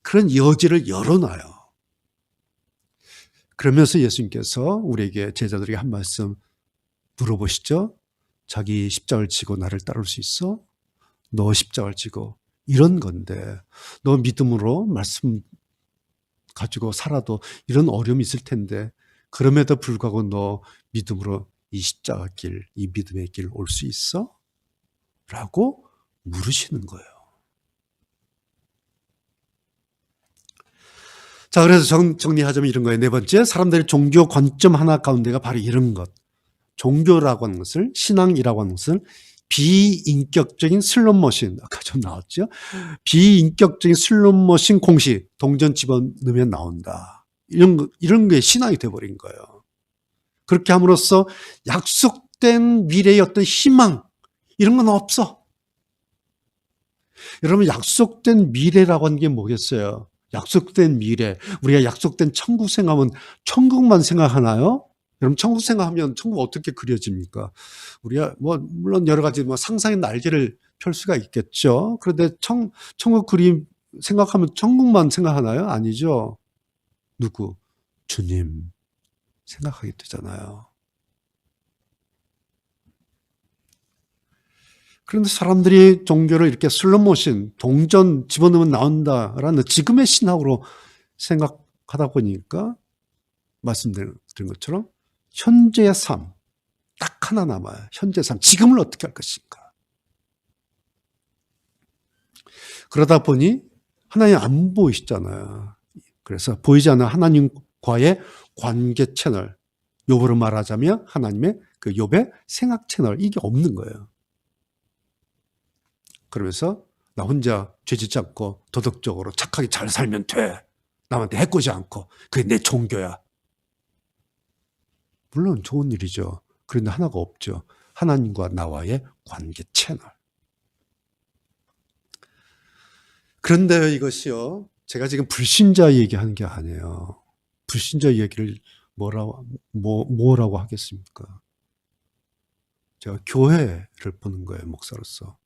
그런 여지를 열어놔요. 그러면서 예수님께서 우리에게 제자들에게 한 말씀 물어보시죠. 자기 십자가를 지고 나를 따를 수 있어? 너 십자가를 지고 이런 건데 너 믿음으로 말씀 가지고 살아도 이런 어려움이 있을 텐데 그럼에도 불구하고 너 믿음으로 이 십자가 길, 이 믿음의 길 올 수 있어? 라고 물으시는 거예요. 자, 그래서 정리하자면 이런 거예요. 네 번째, 사람들의 종교 관점 하나 가운데가 바로 이런 것. 종교라고 하는 것을, 신앙이라고 하는 것을 비인격적인 슬롯머신, 아까 좀 나왔죠? 비인격적인 슬롯머신 공식, 동전 집어넣으면 나온다. 이런 게 신앙이 돼버린 거예요. 그렇게 함으로써 약속된 미래의 어떤 희망, 이런 건 없어. 여러분, 약속된 미래라고 하는 게 뭐겠어요? 약속된 미래. 우리가 약속된 천국 생각하면 천국만 생각하나요? 여러분, 천국 생각하면 천국 어떻게 그려집니까? 우리가 물론 여러 가지 상상의 날개를 펼 수가 있겠죠. 그런데 천국 그림 생각하면 천국만 생각하나요? 아니죠. 누구? 주님 생각하게 되잖아요. 그런데 사람들이 종교를 이렇게 슬롯모션, 동전 집어넣으면 나온다라는 지금의 신학으로 생각하다 보니까 말씀드린 것처럼 현재의 삶, 딱 하나 남아요. 현재 삶, 지금을 어떻게 할 것인가. 그러다 보니 하나님 안 보이시잖아요. 그래서 보이지 않는 하나님과의 관계 채널, 욥으로 말하자면 하나님의 그 욥의 생각 채널, 이게 없는 거예요. 그러면서 나 혼자 죄짓지 않고 도덕적으로 착하게 잘 살면 돼. 남한테 해코지 않고. 그게 내 종교야. 물론 좋은 일이죠. 그런데 하나가 없죠. 하나님과 나와의 관계 채널. 그런데 이것이요, 제가 지금 불신자 얘기하는 게 아니에요. 불신자 얘기를 뭐라고 하겠습니까? 제가 교회를 보는 거예요, 목사로서.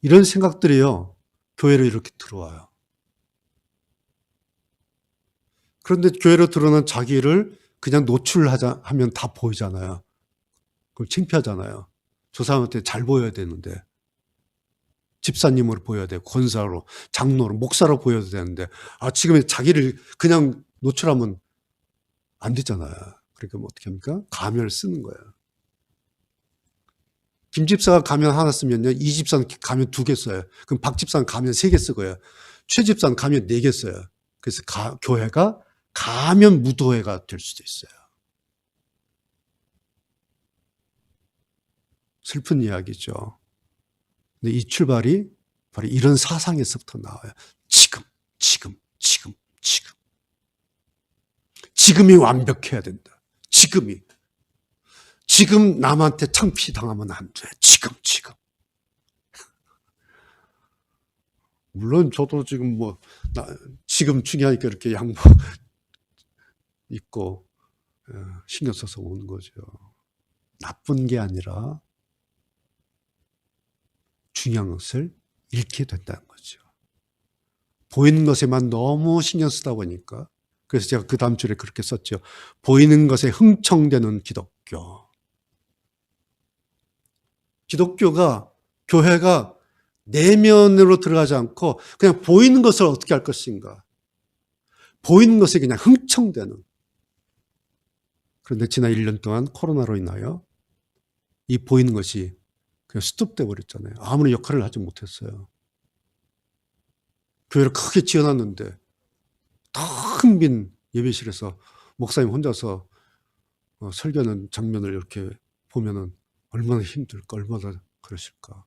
이런 생각들이요, 교회로 이렇게 들어와요. 그런데 교회로 들어오는 자기를 그냥 노출하면 다 보이잖아요. 그럼 창피하잖아요. 저 사람한테 잘 보여야 되는데. 집사님으로 보여야 되고, 권사로, 장로로, 목사로 보여야 되는데, 지금 자기를 그냥 노출하면 안 되잖아요. 그러니까 뭐 어떻게 합니까? 가면을 쓰는 거예요. 김 집사가 가면 하나 쓰면요, 이 집사는 가면 2개 써요. 그럼 박 집사는 가면 3개 쓰고요. 최 집사는 가면 4개 써요. 그래서 교회가 가면 무도회가 될 수도 있어요. 슬픈 이야기죠. 근데 이 출발이 바로 이런 사상에서부터 나와요. 지금이 완벽해야 된다. 지금 남한테 창피당하면 안 돼. 지금. 물론 저도 지금 지금 중요하니까 이렇게 양복 입고 신경 써서 오는 거죠. 나쁜 게 아니라 중요한 것을 잃게 된다는 거죠. 보이는 것에만 너무 신경 쓰다 보니까, 그래서 제가 그 다음 줄에 그렇게 썼죠. 보이는 것에 흥청되는 기독교. 교회가 내면으로 들어가지 않고 그냥 보이는 것을 어떻게 할 것인가. 보이는 것에 그냥 흥청되는. 그런데 지난 1년 동안 코로나로 인하여 이 보이는 것이 그냥 스톱돼 버렸잖아요. 아무런 역할을 하지 못했어요. 교회를 크게 지어놨는데 텅 빈 예배실에서 목사님 혼자서 설교하는 장면을 이렇게 보면은 얼마나 힘들까, 얼마나 그러실까.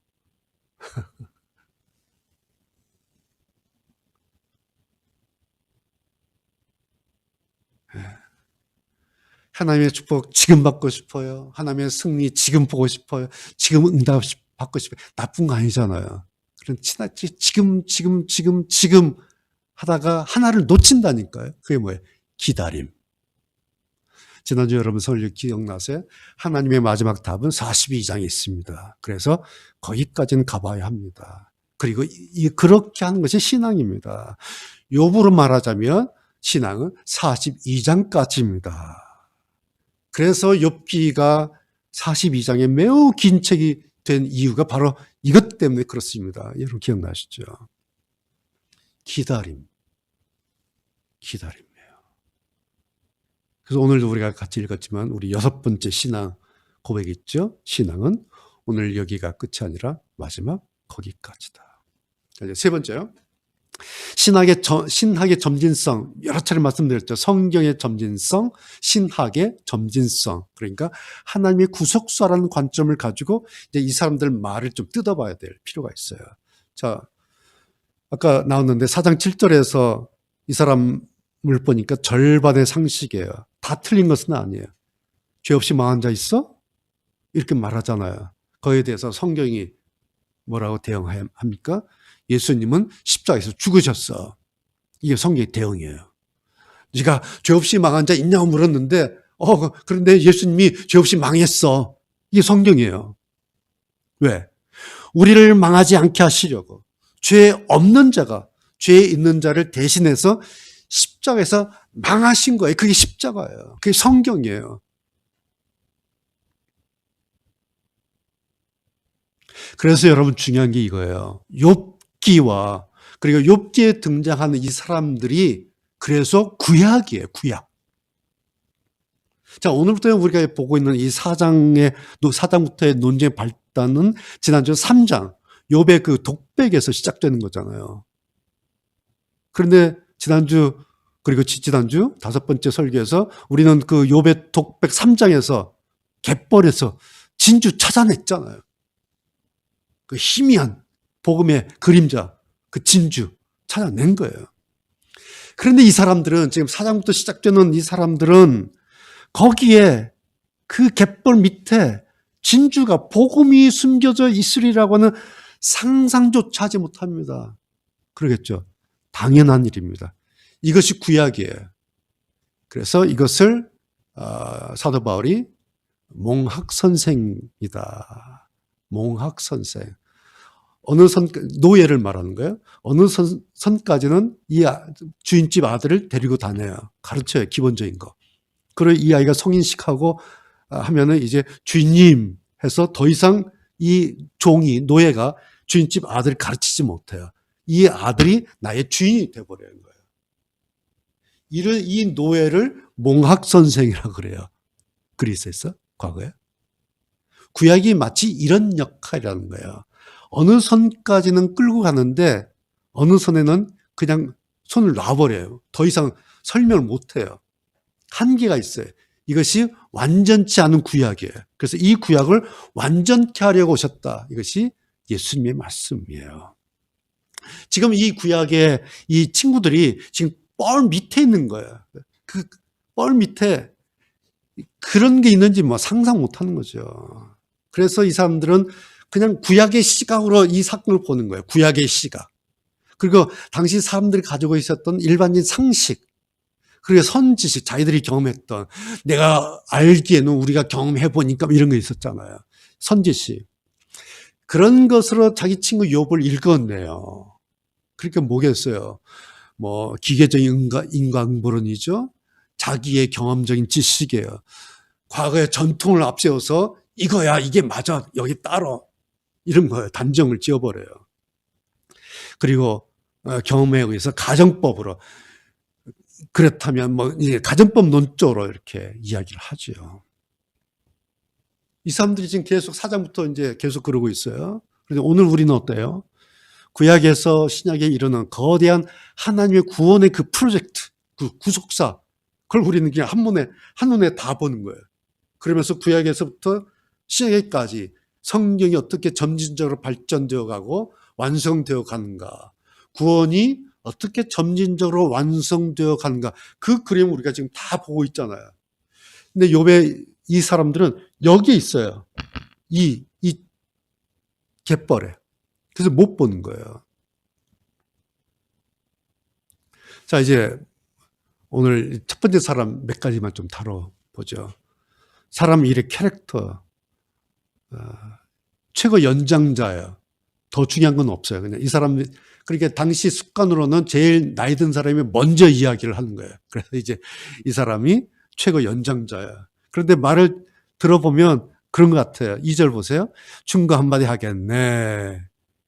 하나님의 축복 지금 받고 싶어요. 하나님의 승리 지금 보고 싶어요. 지금 응답 받고 싶어요. 나쁜 거 아니잖아요. 그런 지금 하다가 하나를 놓친다니까요. 그게 뭐예요? 기다림. 지난주 여러분 설교 기억나세요? 하나님의 마지막 답은 42장에 있습니다. 그래서 거기까지는 가봐야 합니다. 그리고 그렇게 하는 것이 신앙입니다. 욥으로 말하자면 신앙은 42장까지입니다. 그래서 욥기가 42장에 매우 긴 책이 된 이유가 바로 이것 때문에 그렇습니다. 여러분 기억나시죠? 기다림이에요. 그래서 오늘도 우리가 같이 읽었지만 우리 6번째 신앙 고백이 있죠. 신앙은 오늘 여기가 끝이 아니라 마지막 거기까지다. 이제 3번째요. 신학의 점진성, 여러 차례 말씀드렸죠. 성경의 점진성, 신학의 점진성. 그러니까 하나님의 구속사라는 관점을 가지고 이제 이 사람들 말을 좀 뜯어봐야 될 필요가 있어요. 자, 아까 나왔는데 4장 7절에서 이 사람을 보니까 절반의 상식이에요. 다 틀린 것은 아니에요. 죄 없이 망한 자 있어? 이렇게 말하잖아요. 거기에 대해서 성경이 뭐라고 대응합니까? 예수님은 십자가에서 죽으셨어. 이게 성경의 대응이에요. 네가 죄 없이 망한 자 있냐고 물었는데 그런데 예수님이 죄 없이 망했어. 이게 성경이에요. 왜? 우리를 망하지 않게 하시려고 죄 없는 자가 죄 있는 자를 대신해서 십자가에서 망하신 거예요. 그게 십자가예요. 그게 성경이에요. 그래서 여러분 중요한 게 이거예요. 욥기와 그리고 욥기에 등장하는 이 사람들이 그래서 구약이에요. 구약. 자, 오늘부터 우리가 보고 있는 이 4장부터의 논쟁의 발단은 지난주 3장 욥의 그 독백에서 시작되는 거잖아요. 그런데 지난주 그리고 지난주 5번째 설교에서 우리는 그 욥의 독백 3장에서 갯벌에서 진주 찾아냈잖아요. 그 희미한 복음의 그림자, 그 진주 찾아낸 거예요. 그런데 이 사람들은 지금 4장부터 시작되는 이 사람들은 거기에 그 갯벌 밑에 진주가 복음이 숨겨져 있으리라고 하는 상상조차 하지 못합니다. 그러겠죠. 당연한 일입니다. 이것이 구약이에요. 그래서 이것을 사도 바울이 몽학선생이다. 몽학선생. 어느 선, 노예를 말하는 거예요. 어느 선까지는 이 주인집 아들을 데리고 다녀요. 가르쳐요. 기본적인 거. 그리고 이 아이가 성인식하고 하면은 이제 주인님 해서 더 이상 이 종이, 노예가 주인집 아들을 가르치지 못해요. 이 아들이 나의 주인이 되어버리는 거예요. 이 노예를 몽학선생이라고 그래요. 그리스에서, 과거에. 구약이 마치 이런 역할이라는 거예요. 어느 선까지는 끌고 가는데 어느 선에는 그냥 손을 놔버려요. 더 이상 설명을 못해요. 한계가 있어요. 이것이 완전치 않은 구약이에요. 그래서 이 구약을 완전케 하려고 오셨다. 이것이 예수님의 말씀이에요. 지금 이 구약의 이 친구들이 지금 뻘 밑에 있는 거예요. 그 뻘 밑에 그런 게 있는지 뭐 상상 못 하는 거죠. 그래서 이 사람들은 그냥 구약의 시각으로 이 사건을 보는 거예요. 구약의 시각. 그리고 당시 사람들이 가지고 있었던 일반적인 상식, 그리고 선지식, 자기들이 경험했던, 내가 알기에는 우리가 경험해보니까 이런 거 있었잖아요. 선지식. 그런 것으로 자기 친구 욥을 읽었네요. 그러니까 뭐겠어요? 뭐 기계적인 인과응보론이죠. 자기의 경험적인 지식이에요. 과거의 전통을 앞세워서 이거야, 이게 맞아, 여기 따라. 이런 거예요. 단정을 지어버려요. 그리고 경험에 의해서 가정법으로, 그렇다면 뭐 이제 가정법 논조로 이렇게 이야기를 하죠. 이 사람들이 지금 계속 4장부터 이제 계속 그러고 있어요. 그런데 오늘 우리는 어때요? 구약에서 신약에 이르는 거대한 하나님의 구원의 그 프로젝트, 그 구속사, 그걸 우리는 그냥 한눈에 다 보는 거예요. 그러면서 구약에서부터 신약에까지 성경이 어떻게 점진적으로 발전되어 가고 완성되어 가는가, 구원이 어떻게 점진적으로 완성되어 가는가, 그 그림을 우리가 지금 다 보고 있잖아요. 근데 욥의 이 사람들은 여기에 있어요. 이 갯벌에. 그래서 못 보는 거예요. 자, 이제 오늘 첫 번째 사람 몇 가지만 좀 다뤄보죠. 사람 일의 캐릭터. 최고 연장자예요. 더 중요한 건 없어요. 그냥 이 사람, 그러니까 당시 습관으로는 제일 나이 든 사람이 먼저 이야기를 하는 거예요. 그래서 이제 이 사람이 최고 연장자예요. 그런데 말을 들어보면 그런 것 같아요. 2절 보세요. 충고 한마디 하겠네.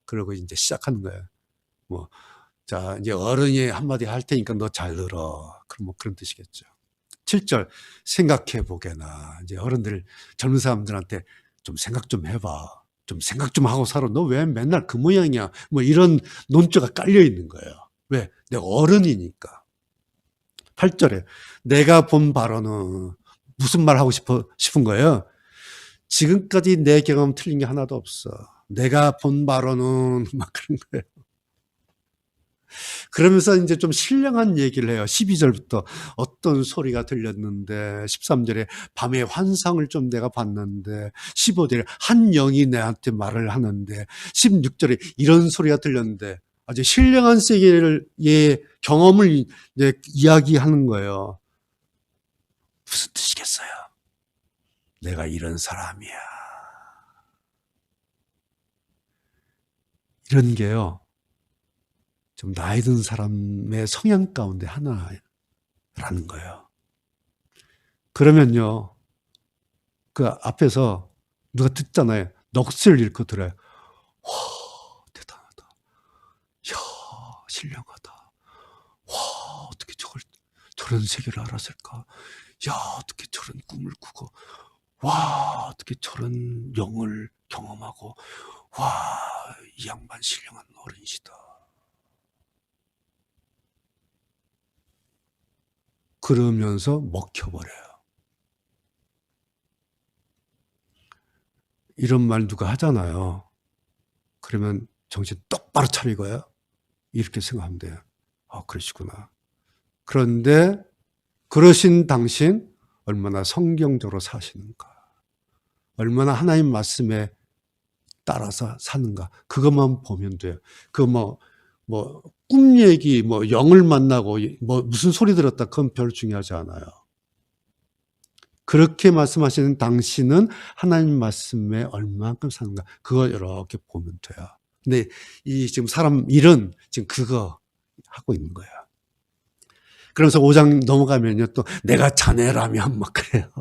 그러고 이제 시작하는 거예요. 뭐, 자, 이제 어른이 한마디 할 테니까 너 잘 들어. 그럼 뭐 그런 뜻이겠죠. 7절, 생각해 보게나. 이제 어른들, 젊은 사람들한테 좀 생각 좀 해봐. 좀 생각 좀 하고 살아. 너 왜 맨날 그 모양이야? 뭐 이런 논조가 깔려 있는 거예요. 왜? 내가 어른이니까. 8절에 내가 본 바로는 무슨 말 하고 싶은 거예요? 지금까지 내 경험 틀린 게 하나도 없어. 내가 본 바로는 막 그런 거예요. 그러면서 이제 좀 신령한 얘기를 해요. 12절부터 어떤 소리가 들렸는데, 13절에 밤에 환상을 좀 내가 봤는데, 15절에 한 영이 내한테 말을 하는데, 16절에 이런 소리가 들렸는데, 아주 신령한 세계의 경험을 이제 이야기하는 거예요. 무슨 뜻이겠어요? 내가 이런 사람이야. 이런 게요, 좀 나이 든 사람의 성향 가운데 하나라는 거예요. 그러면요, 그 앞에서 누가 듣잖아요. 넋을 잃고 들어요. 와, 대단하다. 야, 신령하다. 와, 어떻게 저런 세계를 알았을까? 야, 어떻게 저런 꿈을 꾸고, 와, 어떻게 저런 영을 경험하고, 와, 이 양반 신령한 어른이시다. 그러면서 먹혀버려요. 이런 말 누가 하잖아요. 그러면 정신 똑바로 차리고요. 이렇게 생각하면 돼요. 그러시구나. 그런데 그러신 당신 얼마나 성경적으로 사시는가. 얼마나 하나님 말씀에 따라서 사는가. 그것만 보면 돼요. 꿈 얘기, 영을 만나고, 무슨 소리 들었다. 그건 별로 중요하지 않아요. 그렇게 말씀하시는 당신은 하나님 말씀에 얼마만큼 사는가. 그거 이렇게 보면 돼요. 근데 지금 사람 일은 지금 그거 하고 있는 거예요. 그러면서 5장 넘어가면요. 또 내가 자네라면 막 그래요.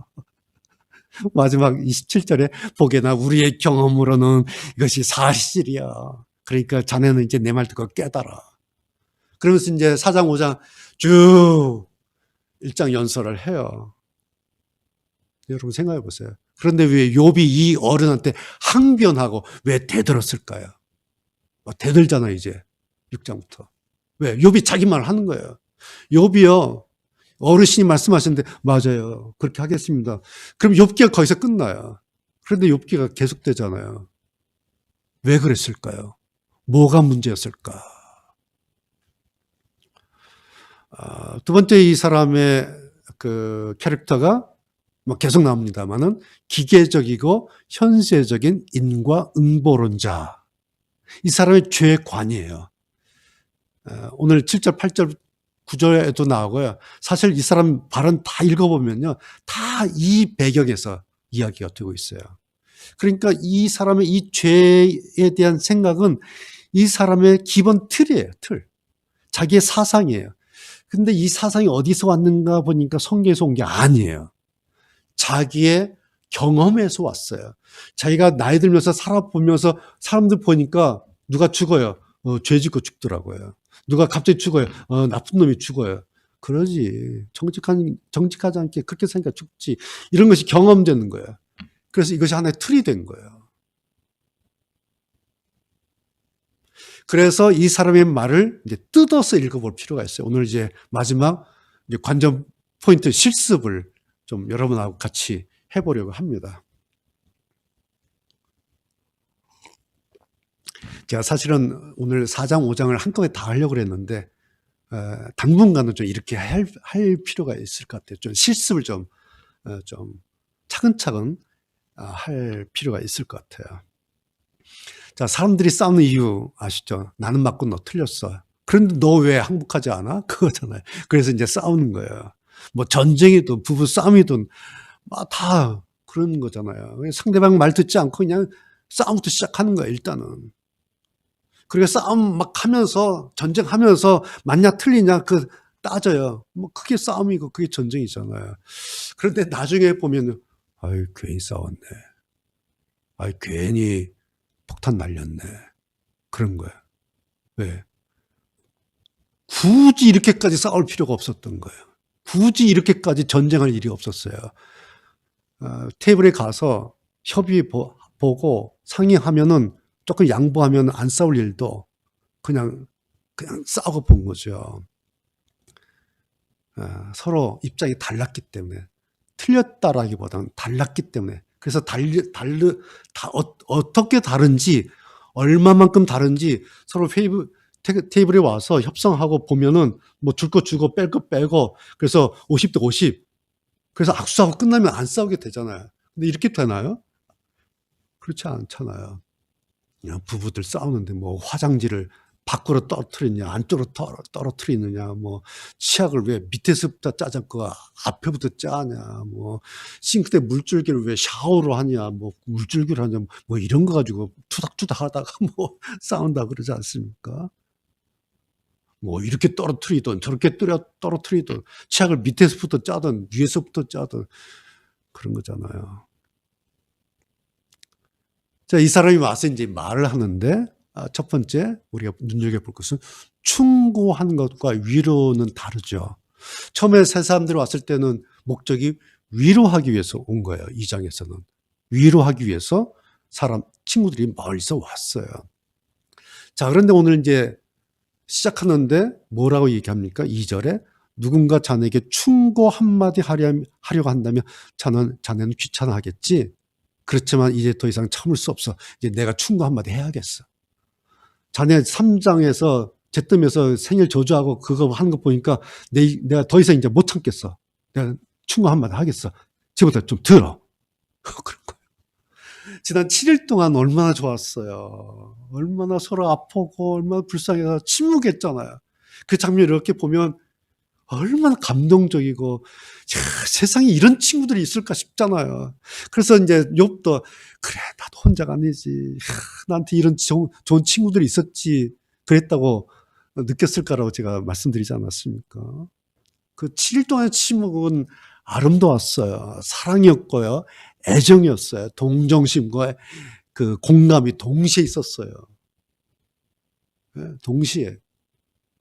마지막 27절에 보게나 우리의 경험으로는 이것이 사실이야. 그러니까 자네는 이제 내 말 듣고 깨달아. 그러면서 이제 4장 5장 쭉 1장 연설을 해요. 여러분 생각해 보세요. 그런데 왜 욥이 이 어른한테 항변하고 왜 대들었을까요? 대들잖아 이제 6장부터. 왜? 욥이 자기 말을 하는 거예요. 욥이요. 어르신이 말씀하셨는데 맞아요. 그렇게 하겠습니다. 그럼 욥기가 거기서 끝나요. 그런데 욥기가 계속되잖아요. 왜 그랬을까요? 뭐가 문제였을까? 두 번째 이 사람의 그 캐릭터가 계속 나옵니다만은 기계적이고 현세적인 인과응보론자. 이 사람의 죄관이에요. 오늘 7절, 8절, 9절에도 나오고요. 사실 이 사람 발언 다 읽어보면요. 다 이 배경에서 이야기가 되고 있어요. 그러니까 이 사람의 이 죄에 대한 생각은 이 사람의 기본 틀이에요. 틀. 자기의 사상이에요. 근데 이 사상이 어디서 왔는가 보니까 성경에서 온 게 아니에요. 자기의 경험에서 왔어요. 자기가 나이 들면서 살아보면서 사람들 보니까 누가 죽어요. 죄 짓고 죽더라고요. 누가 갑자기 죽어요. 나쁜 놈이 죽어요. 그러지. 정직하지 않게 그렇게 생각하니까 죽지. 이런 것이 경험되는 거예요. 그래서 이것이 하나의 틀이 된 거예요. 그래서 이 사람의 말을 이제 뜯어서 읽어볼 필요가 있어요. 오늘 이제 마지막 이제 관전 포인트 실습을 좀 여러분하고 같이 해보려고 합니다. 제가 사실은 오늘 4장, 5장을 한꺼번에 다 하려고 그랬는데 당분간은 좀 이렇게 할 필요가 있을 것 같아요. 좀 실습을 좀 차근차근 할 필요가 있을 것 같아요. 자, 사람들이 싸우는 이유 아시죠? 나는 맞고 너 틀렸어. 그런데 너 왜 항복하지 않아? 그거잖아요. 그래서 이제 싸우는 거예요. 전쟁이든 부부 싸움이든 다 그런 거잖아요. 상대방 말 듣지 않고 그냥 싸움부터 시작하는 거예요, 일단은. 그리고 싸움 막 하면서, 전쟁하면서 맞냐 틀리냐 따져요. 그게 싸움이고 그게 전쟁이잖아요. 그런데 나중에 보면, 아유, 괜히 싸웠네. 아유, 괜히 폭탄 날렸네. 그런 거예요. 왜? 굳이 이렇게까지 싸울 필요가 없었던 거예요. 굳이 이렇게까지 전쟁할 일이 없었어요. 테이블에 가서 협의 보고 상의하면은 조금 양보하면 안 싸울 일도 그냥 싸우고 본 거죠. 서로 입장이 달랐기 때문에, 틀렸다라기보다는 달랐기 때문에. 그래서 어떻게 다른지, 얼마만큼 다른지 서로 테이블에 와서 협상하고 보면은 줄 거 주고 뺄 거 빼고, 그래서 50대 50. 그래서 악수하고 끝나면 안 싸우게 되잖아요. 근데 이렇게 되나요? 그렇지 않잖아요. 그냥 부부들 싸우는데 화장지를 밖으로 떨어뜨리냐, 안쪽으로 떨어뜨리느냐, 치약을 왜 밑에서부터 짜지 않고 앞에부터 짜냐, 싱크대 물줄기를 왜 샤워로 하냐, 물줄기를 하냐, 이런 거 가지고 투닥투닥 하다가 싸운다 그러지 않습니까? 이렇게 떨어뜨리든 저렇게 떨어뜨리든 치약을 밑에서부터 짜든 위에서부터 짜든 그런 거잖아요. 자, 이 사람이 와서 이제 말을 하는데, 첫 번째 우리가 눈여겨볼 것은 충고하는 것과 위로는 다르죠. 처음에 세 사람들이 왔을 때는 목적이 위로하기 위해서 온 거예요. 2장에서는. 위로하기 위해서 친구들이 멀리서 왔어요. 자, 그런데 오늘 이제 시작하는데 뭐라고 얘기합니까? 2절에 누군가 자네에게 충고 한마디 하려고 한다면 자네는 귀찮아하겠지. 그렇지만 이제 더 이상 참을 수 없어. 이제 내가 충고 한마디 해야겠어. 자네 3장에서 잿더미에서 생일 저주하고 그거 하는 거 보니까 내가 더 이상 이제 못 참겠어. 내가 충고 한마디 하겠어. 지금부터 좀 들어. 그런 거예요. 지난 7일 동안 얼마나 좋았어요. 얼마나 서로 아프고 얼마나 불쌍해서 침묵했잖아요. 그 장면 이렇게 보면 얼마나 감동적이고, 야, 세상에 이런 친구들이 있을까 싶잖아요. 그래서 이제 욥도 그래 나도 혼자가 아니지. 나한테 이런 좋은 친구들이 있었지. 그랬다고 느꼈을 거라고 제가 말씀드리지 않았습니까? 그 7일 동안의 침묵은 아름다웠어요. 사랑이었고요. 애정이었어요. 동정심과 그 공감이 동시에 있었어요. 동시에.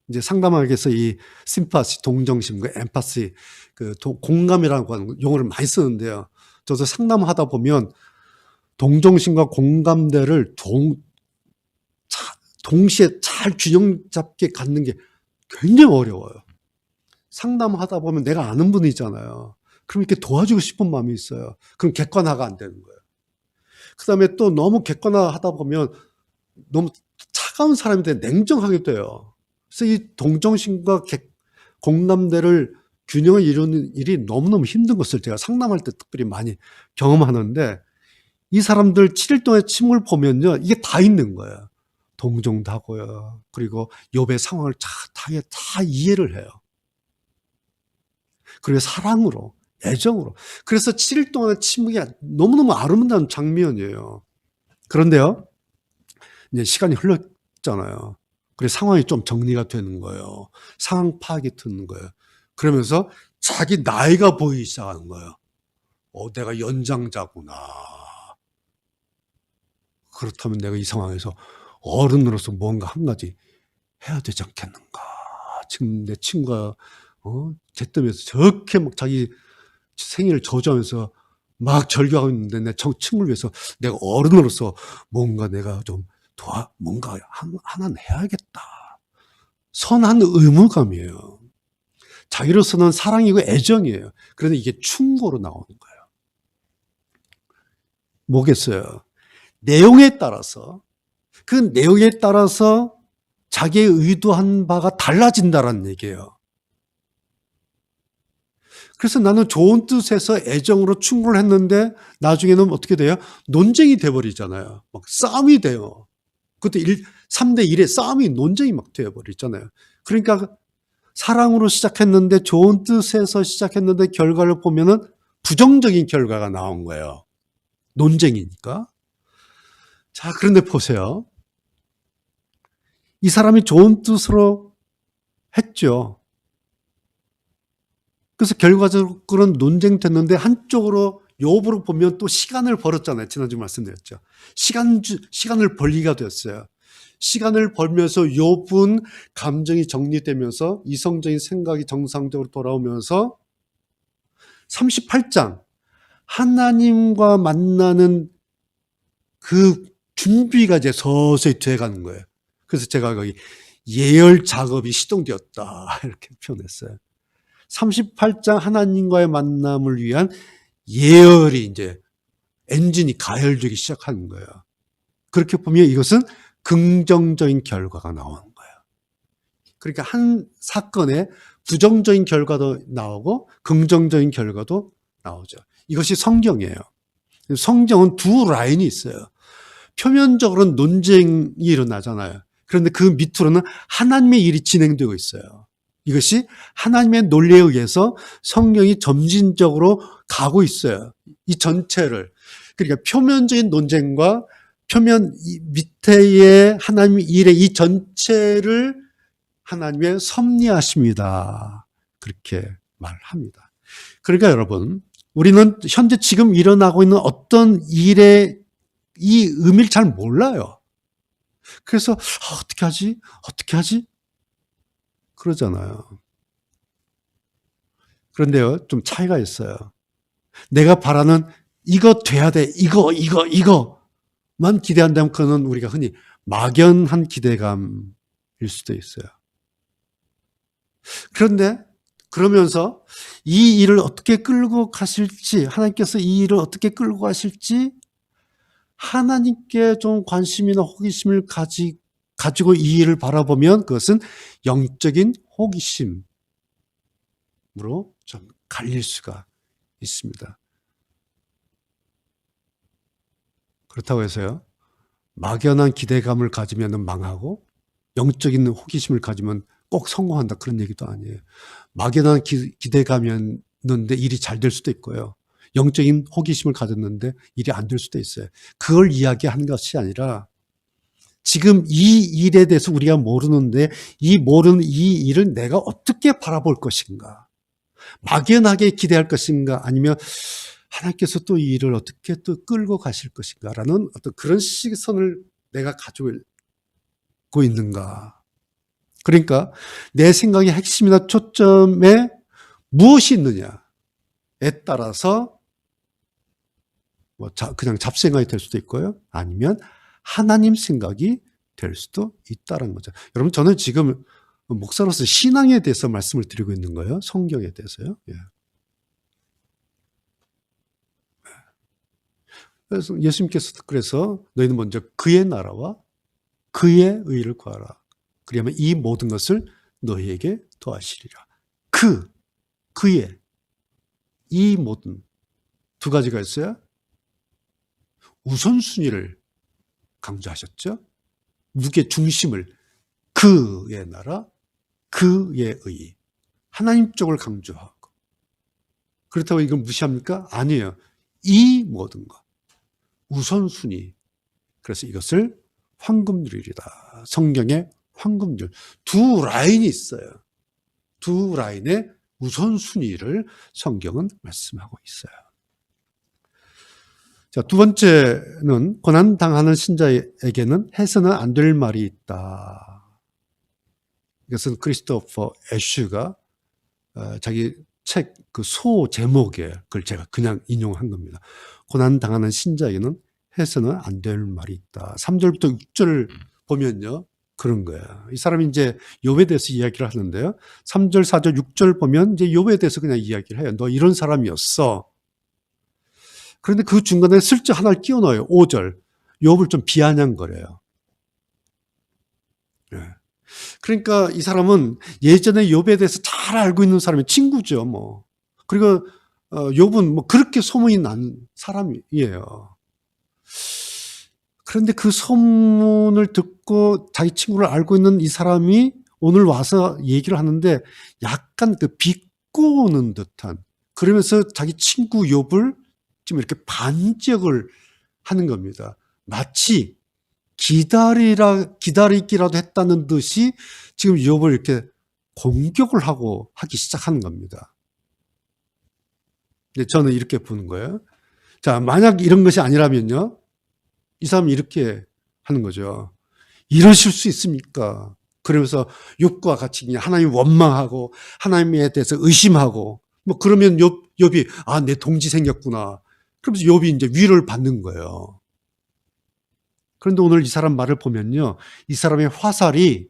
이제 상담학에서 이 심파시, 동정심과 엠파시, 그 공감이라고 하는 용어를 많이 쓰는데요. 저도 상담하다 보면 동정심과 공감대를 동시에 잘 균형 잡게 갖는 게 굉장히 어려워요. 상담하다 보면 내가 아는 분이 있잖아요. 그럼 이렇게 도와주고 싶은 마음이 있어요. 그럼 객관화가 안 되는 거예요. 그 다음에 또 너무 객관화하다 보면 너무 차가운 사람인데 냉정하게 돼요. 그래서 이 동정심과 공감대를 균형을 이루는 일이 너무너무 힘든 것을 제가 상담할 때 특별히 많이 경험하는데, 이 사람들 7일 동안의 침묵을 보면요, 이게 다 있는 거예요. 동정도 하고요. 그리고 욥의 상황을 다 이해를 해요. 그리고 사랑으로, 애정으로. 그래서 7일 동안의 침묵이 너무너무 아름다운 장면이에요. 그런데요, 이제 시간이 흘렀잖아요. 그래서 상황이 좀 정리가 되는 거예요. 상황 파악이 되는 거예요. 그러면서 자기 나이가 보이기 시작하는 거예요. 내가 연장자구나. 그렇다면 내가 이 상황에서 어른으로서 뭔가 한 가지 해야 되지 않겠는가. 지금 내 친구가 잿더미에서 저렇게 막 자기 생일을 저주하면서 막 절규하고 있는데 내 친구를 위해서 내가 어른으로서 뭔가 내가 좀 뭔가 하나는 해야겠다. 선한 의무감이에요. 자기로서는 사랑이고 애정이에요. 그런데 이게 충고로 나오는 거예요. 뭐겠어요? 내용에 따라서, 그 내용에 따라서 자기의 의도한 바가 달라진다는 얘기예요. 그래서 나는 좋은 뜻에서 애정으로 충고를 했는데 나중에는 어떻게 돼요? 논쟁이 돼버리잖아요. 막 싸움이 돼요. 그것도 3대 1의 싸움이 논쟁이 막 되어버리잖아요. 그러니까 사랑으로 시작했는데 좋은 뜻에서 시작했는데 결과를 보면은 부정적인 결과가 나온 거예요. 논쟁이니까. 자, 그런데 보세요. 이 사람이 좋은 뜻으로 했죠. 그래서 결과적으로는 논쟁됐는데 한쪽으로 욥으로 보면 또 시간을 벌었잖아요. 지난주 말씀드렸죠. 시간을 벌기가 됐어요. 시간을 벌면서 욥은 감정이 정리되면서 이성적인 생각이 정상적으로 돌아오면서 38장 하나님과 만나는 그 준비가 이제 서서히 돼가는 거예요. 그래서 제가 거기 예열 작업이 시동되었다 이렇게 표현했어요. 38장 하나님과의 만남을 위한 예열이 이제 엔진이 가열되기 시작하는 거예요. 그렇게 보면 이것은 긍정적인 결과가 나오는 거예요. 그러니까 한 사건에 부정적인 결과도 나오고 긍정적인 결과도 나오죠. 이것이 성경이에요. 성경은 두 라인이 있어요. 표면적으로는 논쟁이 일어나잖아요. 그런데 그 밑으로는 하나님의 일이 진행되고 있어요. 이것이 하나님의 논리에 의해서 성경이 점진적으로 가고 있어요. 이 전체를. 그러니까 표면적인 논쟁과 표면 밑에의 하나님의 일의 이 전체를 하나님의 섭리하십니다. 그렇게 말합니다. 그러니까 여러분, 우리는 현재 지금 일어나고 있는 어떤 일의 이 의미를 잘 몰라요. 그래서 어떻게 하지? 어떻게 하지? 그러잖아요. 그런데요, 좀 차이가 있어요. 내가 바라는 이거 돼야 돼. 이거만 기대한다면 그거는 우리가 흔히 막연한 기대감일 수도 있어요. 그런데 그러면서 이 일을 어떻게 끌고 가실지, 하나님께서 이 일을 어떻게 끌고 가실지 하나님께 좀 관심이나 호기심을 가지고 이 일을 바라보면 그것은 영적인 호기심으로 좀 갈릴 수가 있습니다. 그렇다고 해서요, 막연한 기대감을 가지면 망하고 영적인 호기심을 가지면 꼭 성공한다, 그런 얘기도 아니에요. 막연한 기대감이었는데 일이 잘 될 수도 있고요. 영적인 호기심을 가졌는데 일이 안 될 수도 있어요. 그걸 이야기하는 것이 아니라 지금 이 일에 대해서 우리가 모르는데 모르는 이 일을 내가 어떻게 바라볼 것인가, 막연하게 기대할 것인가, 아니면 하나님께서 또 이 일을 어떻게 또 끌고 가실 것인가라는 어떤 그런 시선을 내가 가지고 있는가. 그러니까 내 생각의 핵심이나 초점에 무엇이 있느냐에 따라서 그냥 잡생각이 될 수도 있고요, 아니면 하나님 생각이 될 수도 있다는 거죠. 여러분, 저는 지금 목사로서 신앙에 대해서 말씀을 드리고 있는 거예요. 성경에 대해서요. 예. 그래서 예수님께서 그래서 너희는 먼저 그의 나라와 그의 의를 구하라. 그러면 이 모든 것을 너희에게 더하시리라. 그의, 이 모든 두 가지가 있어요. 우선순위를 강조하셨죠. 무게 중심을, 그의 나라, 그의 의, 하나님 쪽을 강조하고. 그렇다고 이걸 무시합니까? 아니에요. 이 모든 것, 우선순위. 그래서 이것을 황금률이다. 성경에 황금률, 두 라인이 있어요. 두 라인의 우선순위를 성경은 말씀하고 있어요. 자, 두 번째는 고난당하는 신자에게는 해서는 안 될 말이 있다. 이것은 크리스토퍼 애쉬가 자기 책 그 소 제목에 그걸 제가 그냥 인용한 겁니다. 고난당하는 신자에게는 해서는 안 될 말이 있다. 3절부터 6절을 보면요, 그런 거예요. 이 사람이 이제 욥에 대해서 이야기를 하는데요, 3절, 4절, 6절 보면 이제 욥에 대해서 그냥 이야기를 해요. 너 이런 사람이었어. 그런데 그 중간에 슬쩍 하나를 끼워 넣어요. 5절. 욥을 좀 비아냥거려요. 예. 그러니까 이 사람은 예전에 욥에 대해서 잘 알고 있는 사람이 친구죠, 뭐. 그리고 욥은 뭐 그렇게 소문이 난 사람이에요. 그런데 그 소문을 듣고 자기 친구를 알고 있는 이 사람이 오늘 와서 얘기를 하는데 약간 그 비꼬는 듯한, 그러면서 자기 친구 욥을 지금 이렇게 반격을 하는 겁니다. 마치 기다리기라도 했다는 듯이 지금 욥을 이렇게 공격을 하기 시작하는 겁니다. 근데 저는 이렇게 보는 거예요. 자, 만약 이런 것이 아니라면요, 이 사람이 이렇게 하는 거죠. 이러실 수 있습니까? 그러면서 욥과 같이 그냥 하나님 원망하고 하나님에 대해서 의심하고, 뭐 그러면 욥이 내 동지 생겼구나. 그러면서 욥이 이제 위로를 받는 거예요. 그런데 오늘 이 사람 말을 보면요, 이 사람의 화살이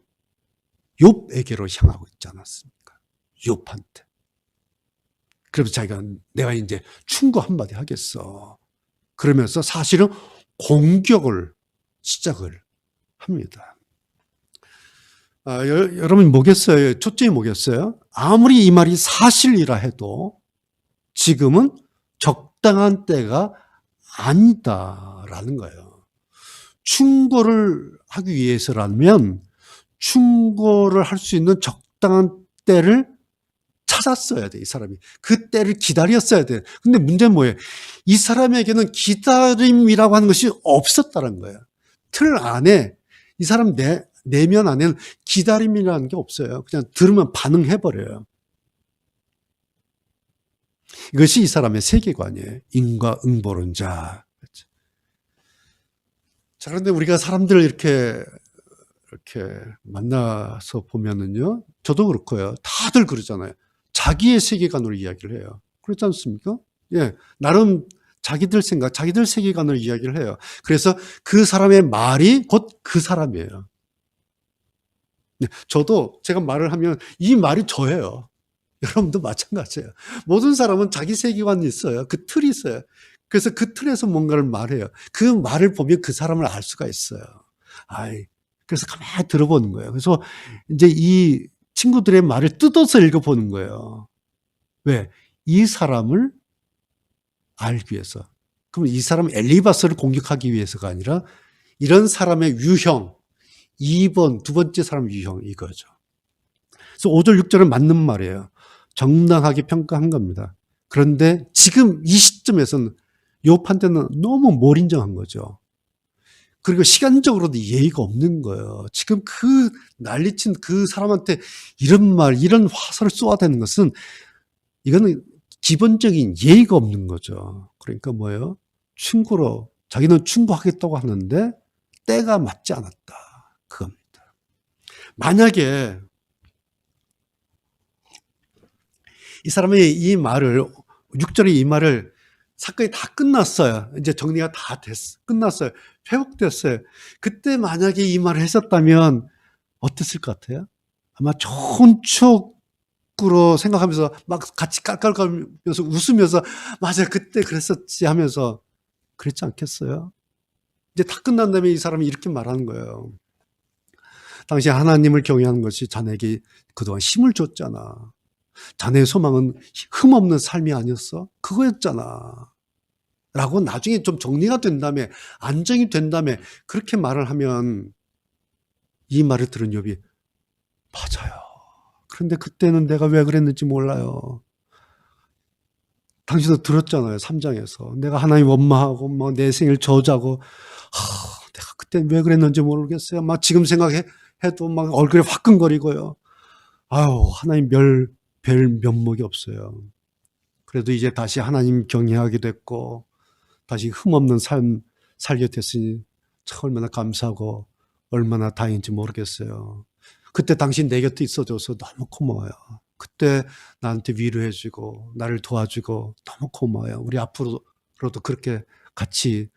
욥에게로 향하고 있지 않았습니까? 욥한테. 그래서 내가 이제 충고 한마디 하겠어. 그러면서 사실은 공격을 시작을 합니다. 여러분 뭐겠어요? 초점이 뭐겠어요? 아무리 이 말이 사실이라 해도 지금은 적당한 때가 아니다라는 거예요. 충고를 하기 위해서라면 충고를 할 수 있는 적당한 때를 찾았어야 돼, 이 사람이. 그 때를 기다렸어야 돼. 근데 문제는 뭐예요? 이 사람에게는 기다림이라고 하는 것이 없었다는 거예요. 틀 안에, 이 사람 내면 안에는 기다림이라는 게 없어요. 그냥 들으면 반응해버려요. 이것이 이 사람의 세계관이에요. 인과응보론자. 자, 그런데 우리가 사람들을 이렇게 만나서 보면은요, 저도 그렇고요. 다들 그러잖아요. 자기의 세계관으로 이야기를 해요. 그렇지 않습니까? 예. 나름 자기들 생각, 자기들 세계관으로 이야기를 해요. 그래서 그 사람의 말이 곧 그 사람이에요. 저도 제가 말을 하면 이 말이 저예요. 여러분도 마찬가지예요. 모든 사람은 자기 세계관이 있어요. 그 틀이 있어요. 그래서 그 틀에서 뭔가를 말해요. 그 말을 보면 그 사람을 알 수가 있어요. 아이, 그래서 가만히 들어보는 거예요. 그래서 이제 이 친구들의 말을 뜯어서 읽어보는 거예요. 왜? 이 사람을 알기 위해서. 그럼 이 사람 엘리바스를 공격하기 위해서가 아니라 이런 사람의 유형, 2번, 두 번째 사람 유형 이거죠. 그래서 5절, 6절은 맞는 말이에요. 정당하게 평가한 겁니다. 그런데 지금 이 시점에서는 욥한테는 너무 몰인정한 거죠. 그리고 시간적으로도 예의가 없는 거예요. 지금 그 난리친 그 사람한테 이런 말, 이런 화살을 쏘아대는 것은 이거는 기본적인 예의가 없는 거죠. 그러니까 뭐예요? 충고로, 자기는 충고하겠다고 하는데 때가 맞지 않았다. 그겁니다. 만약에 이 사람이 이 말을, 6절에 이 말을 사건이 다 끝났어요. 이제 정리가 다 끝났어요. 회복됐어요. 그때 만약에 이 말을 했었다면 어땠을 것 같아요? 아마 좋은 추억으로 생각하면서 막 같이 깔깔거리면서 웃으면서 맞아, 그때 그랬었지 하면서 그랬지 않겠어요? 이제 다 끝난 다음에 이 사람이 이렇게 말하는 거예요. 당시 하나님을 경외하는 것이 자네에게 그동안 힘을 줬잖아. 자네의 소망은 흠없는 삶이 아니었어? 그거였잖아. 라고 나중에 좀 정리가 된 다음에 안정이 된 다음에 그렇게 말을 하면 이 말을 들은 욥이 맞아요. 그런데 그때는 내가 왜 그랬는지 몰라요. 당신도 들었잖아요. 3장에서. 내가 하나님 원망하고 뭐 내 생일 저자고 내가 그때 왜 그랬는지 모르겠어요. 막 지금 생각해도 막 얼굴에 화끈거리고요. 아유, 하나님 별 면목이 없어요. 그래도 이제 다시 하나님 경외하게 됐고 다시 흠없는 삶 살게 됐으니 참 얼마나 감사하고 얼마나 다행인지 모르겠어요. 그때 당신 내 곁에 있어줘서 너무 고마워요. 그때 나한테 위로해주고 나를 도와주고 너무 고마워요. 우리 앞으로도 그렇게 같이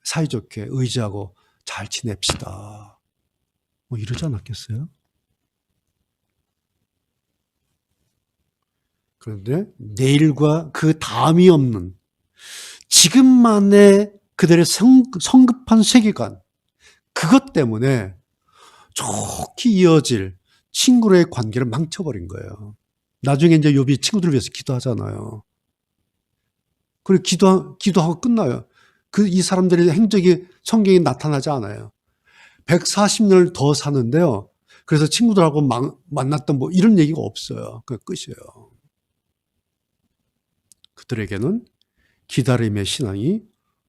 사이좋게 의지하고 잘 지냅시다. 뭐 이러지 않았겠어요? 그런데 내일과 그 다음이 없는 지금만의 그들의 성급한 세계관, 그것 때문에 좋게 이어질 친구의 관계를 망쳐버린 거예요. 나중에 이제 욥이 친구들을 위해서 기도하잖아요. 그리고 기도하고 끝나요. 이 사람들의 행적이 성경에 나타나지 않아요. 140년을 더 사는데요. 그래서 친구들하고 만났던 뭐 이런 얘기가 없어요. 그 끝이에요. 그들에게는 기다림의 신앙이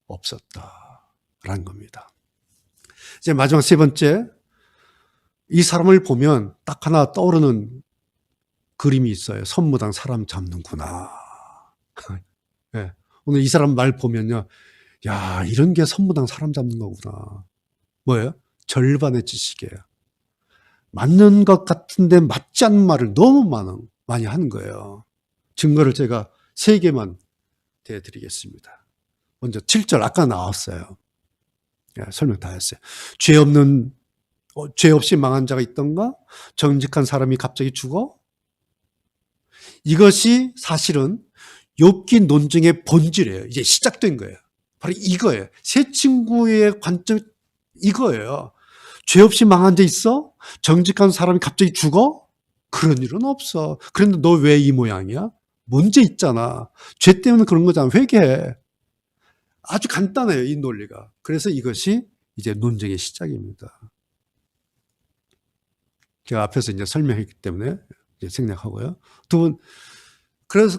없었다라는 겁니다. 이제 마지막 세 번째, 이 사람을 보면 딱 하나 떠오르는 그림이 있어요. 선무당 사람 잡는구나. 네. 오늘 이 사람 말 보면요. 야, 이런 게 선무당 사람 잡는 거구나. 뭐예요? 절반의 지식이에요. 맞는 것 같은데 맞지 않는 말을 너무 많이 하는 거예요. 증거를 제가 3개만 대드리겠습니다. 먼저 7절 아까 나왔어요. 설명 다 했어요. 죄 없이 망한 자가 있던가? 정직한 사람이 갑자기 죽어? 이것이 사실은 욥기 논증의 본질이에요. 이제 시작된 거예요. 바로 이거예요. 세 친구의 관점 이거예요. 죄 없이 망한 자 있어? 정직한 사람이 갑자기 죽어? 그런 일은 없어. 그런데 너 왜 이 모양이야? 문제 있잖아. 죄 때문에 그런 거잖아. 회개해. 아주 간단해요, 이 논리가. 그래서 이것이 이제 논쟁의 시작입니다. 제가 앞에서 이제 설명했기 때문에 이제 생략하고요.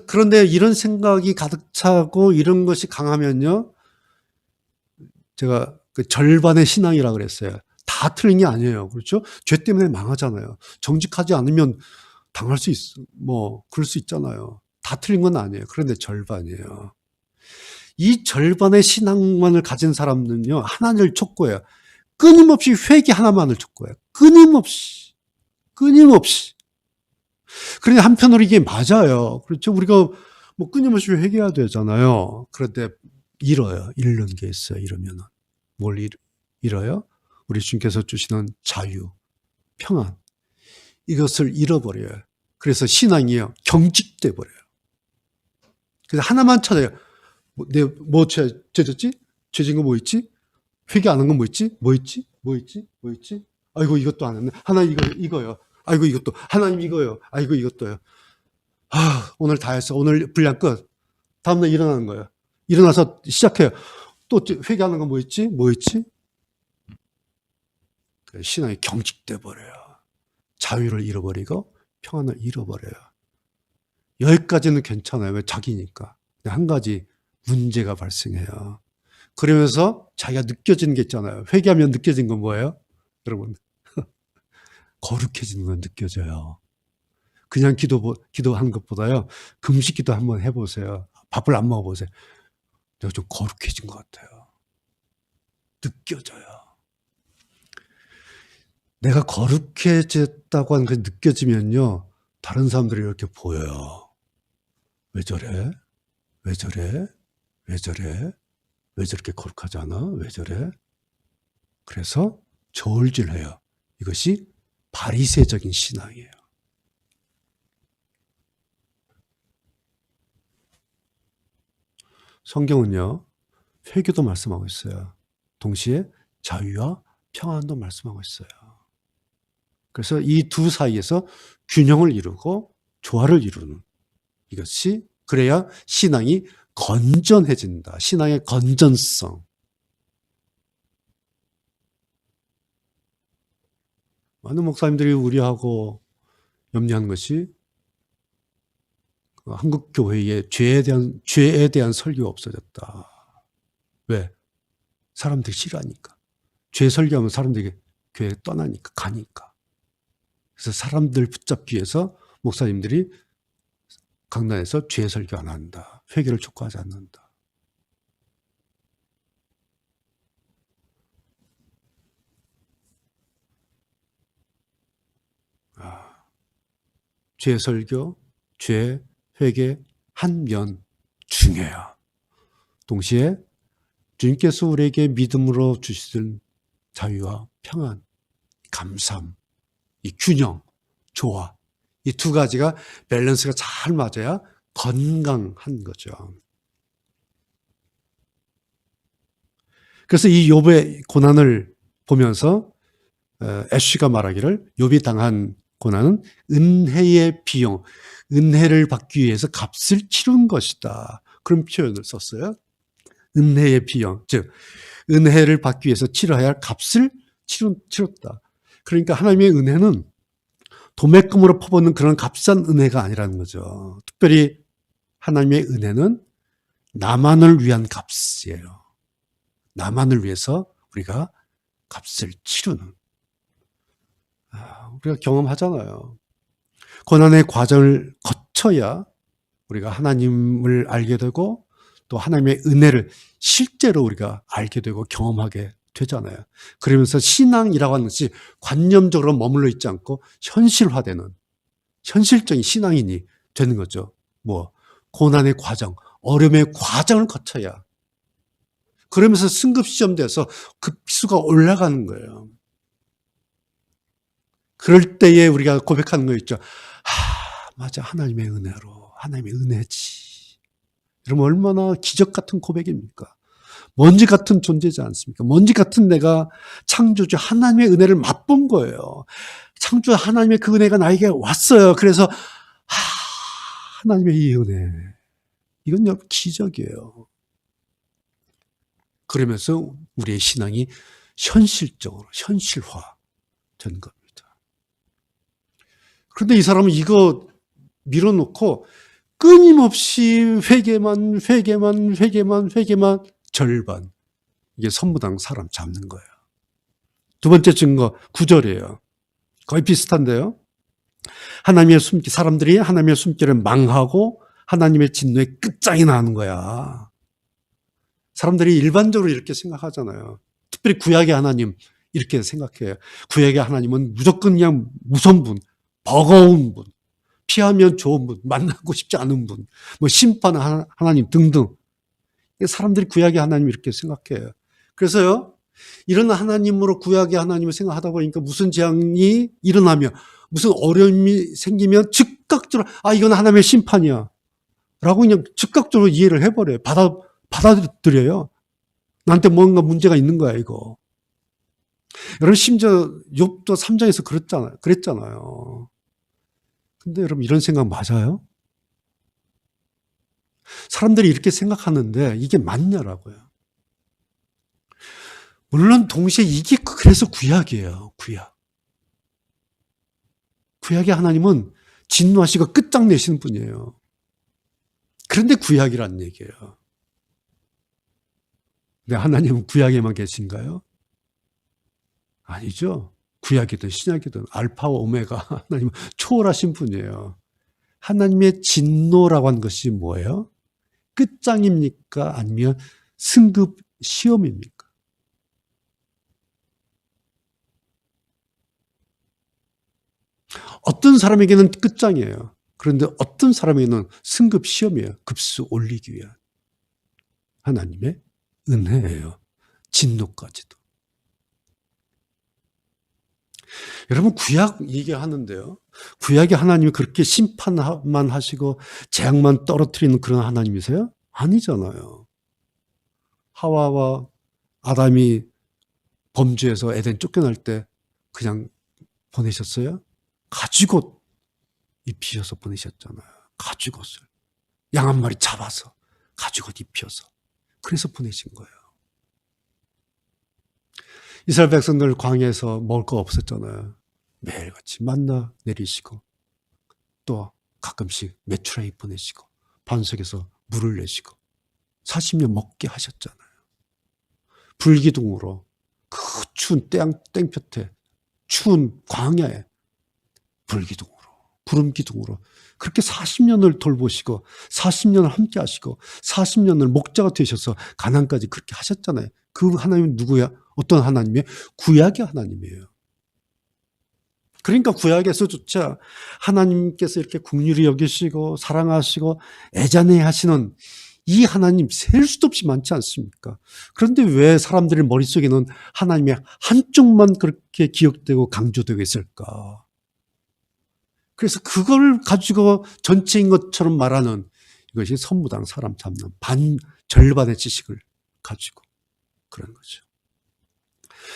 그런데 이런 생각이 가득 차고 이런 것이 강하면요. 제가 그 절반의 신앙이라고 그랬어요. 다 틀린 게 아니에요. 그렇죠? 죄 때문에 망하잖아요. 정직하지 않으면 당할 수 그럴 수 있잖아요. 다 틀린 건 아니에요. 그런데 절반이에요. 이 절반의 신앙만을 가진 사람은요, 하나님을 촉구해요. 끊임없이 회개 하나만을 촉구해요. 끊임없이. 그런데 한편으로 이게 맞아요. 그렇죠? 우리가 뭐 끊임없이 회개해야 되잖아요. 그런데 잃는 게 있어요. 이러면은. 뭘 잃어요? 우리 주님께서 주시는 자유, 평안. 이것을 잃어버려요. 그래서 신앙이요, 경직돼 버려요. 그래서 하나만 찾아요. 내가 뭐 죄졌지? 죄진 거 뭐 있지? 회개 안 한 건 뭐 있지? 뭐 있지? 뭐 있지? 뭐 있지? 아이고, 이것도 안 했네. 하나님 이거요. 아이고, 이것도. 하나님 이거요. 아이고, 이것도요. 아, 오늘 다 했어. 오늘 분량 끝. 다음날 일어나는 거예요. 일어나서 시작해요. 또 회개하는 건 뭐 있지? 뭐 있지? 신앙이 경직돼 버려요. 자유를 잃어버리고 평안을 잃어버려요. 여기까지는 괜찮아요. 왜? 자기니까. 근데 한 가지 문제가 발생해요. 그러면서 자기가 느껴지는 게 있잖아요. 회개하면 느껴진 건 뭐예요? 여러분, 거룩해지는 건 느껴져요. 그냥 기도하는 것보다요, 금식 기도 한번 해보세요. 밥을 안 먹어보세요. 내가 좀 거룩해진 것 같아요. 느껴져요. 내가 거룩해졌다고 하는 게 느껴지면요, 다른 사람들이 이렇게 보여요. 왜 저래? 왜 저래? 왜 저래? 왜 저렇게 거룩하지 않아? 왜 저래? 그래서 저울질해요. 이것이 바리새적인 신앙이에요. 성경은요, 회개도 말씀하고 있어요. 동시에 자유와 평안도 말씀하고 있어요. 그래서 이 두 사이에서 균형을 이루고 조화를 이루는, 이것이 그래야 신앙이 건전해진다. 신앙의 건전성. 많은 목사님들이 우려하고 염려하는 것이 한국 교회의 죄에 대한 설교가 없어졌다. 왜? 사람들이 싫어하니까. 죄 설교하면 사람들이 교회 떠나니까, 가니까. 그래서 사람들 붙잡기 위해서 목사님들이 강단에서 죄 설교 안 한다. 회개를 촉구하지 않는다. 죄 설교, 죄, 회개 한 면 중요해요. 동시에 주님께서 우리에게 믿음으로 주시는 자유와 평안, 감사함, 이 균형, 조화, 이 두 가지가 밸런스가 잘 맞아야 건강한 거죠. 그래서 이 욥의 고난을 보면서 애쉬가 말하기를 욥이 당한 고난은 은혜의 비용, 은혜를 받기 위해서 값을 치른 것이다. 그런 표현을 썼어요. 은혜의 비용, 즉 은혜를 받기 위해서 치러야 할 값을 치렀다. 그러니까 하나님의 은혜는 도매금으로 퍼붓는 그런 값싼 은혜가 아니라는 거죠. 특별히 하나님의 은혜는 나만을 위한 값이에요. 나만을 위해서 우리가 값을 치르는. 우리가 경험하잖아요. 고난의 과정을 거쳐야 우리가 하나님을 알게 되고 또 하나님의 은혜를 실제로 우리가 알게 되고 경험하게 되잖아요. 그러면서 신앙이라고 하는 것이 관념적으로 머물러 있지 않고 현실화되는, 현실적인 신앙인이 되는 거죠. 뭐 고난의 과정, 어려움의 과정을 거쳐야. 그러면서 승급시험 돼서 급수가 올라가는 거예요. 그럴 때에 우리가 고백하는 거 있죠. 맞아, 하나님의 은혜로, 하나님의 은혜지. 여러분 얼마나 기적 같은 고백입니까? 먼지 같은 존재지 않습니까? 먼지 같은 내가 창조주 하나님의 은혜를 맛본 거예요. 창조주 하나님의 그 은혜가 나에게 왔어요. 그래서 하나님의 이 은혜, 이건 기적이에요. 그러면서 우리의 신앙이 현실적으로 현실화 된 겁니다. 그런데 이 사람은 이거 밀어놓고 끊임없이 회개만 절반. 이게 선무당 사람 잡는 거예요. 두 번째 증거 9절이에요. 거의 비슷한데요. 사람들이 하나님의 숨길을 망하고 하나님의 진노의 끝장이 나는 거야. 사람들이 일반적으로 이렇게 생각하잖아요. 특별히 구약의 하나님 이렇게 생각해요. 구약의 하나님은 무조건 그냥 무서운 분, 버거운 분, 피하면 좋은 분, 만나고 싶지 않은 분, 뭐 심판하는 하나님 등등. 사람들이 구약의 하나님 이렇게 생각해요. 그래서요, 이런 하나님으로 구약의 하나님을 생각하다 보니까 무슨 재앙이 일어나면 무슨 어려움이 생기면 즉각적으로 이건 하나님의 심판이야 라고 그냥 즉각적으로 이해를 해버려요. 받아들여요. 나한테 뭔가 문제가 있는 거야 이거. 여러분 심지어 욥도 3장에서 그랬잖아요. 근데 여러분 이런 생각 맞아요? 사람들이 이렇게 생각하는데 이게 맞냐라고요. 물론 동시에 이게 그래서 구약이에요. 구약의 하나님은 진노하시고 끝장내시는 분이에요. 그런데 구약이란 얘기예요. 근데 하나님은 구약에만 계신가요? 아니죠. 구약이든 신약이든 알파와 오메가 하나님은 초월하신 분이에요. 하나님의 진노라고 하는 것이 뭐예요? 끝장입니까? 아니면 승급 시험입니까? 어떤 사람에게는 끝장이에요. 그런데 어떤 사람에게는 승급 시험이에요. 급수 올리기 위한 하나님의 은혜예요. 진노까지도. 여러분 구약 얘기하는데요. 구약의 하나님이 그렇게 심판만 하시고 재앙만 떨어뜨리는 그런 하나님이세요? 아니잖아요. 하와와 아담이 범죄해서 에덴 쫓겨날 때 그냥 보내셨어요? 가죽옷 입히셔서 보내셨잖아요. 가죽옷을. 양 한 마리 잡아서 가죽옷 입혀서. 그래서 보내신 거예요. 이스라엘 백성들 광야에서 먹을 거 없었잖아요. 매일같이 만나 내리시고 또 가끔씩 메추라기 보내시고 반석에서 물을 내시고 40년 먹게 하셨잖아요. 불기둥으로 그 추운 땡볕에 추운 광야에 불기둥으로 구름기둥으로 그렇게 40년을 돌보시고 40년을 함께 하시고 40년을 목자가 되셔서 가나안까지 그렇게 하셨잖아요. 그 하나님은 누구야? 어떤 하나님이에요? 구약의 하나님이에요. 그러니까 구약에서조차 하나님께서 이렇게 긍휼히 여기시고 사랑하시고 애잔해 하시는 이 하나님 셀 수도 없이 많지 않습니까? 그런데 왜 사람들의 머릿속에는 하나님의 한쪽만 그렇게 기억되고 강조되고 있을까? 그래서 그걸 가지고 전체인 것처럼 말하는 이것이 선무당 사람 잡는 절반의 지식을 가지고 그런 거죠.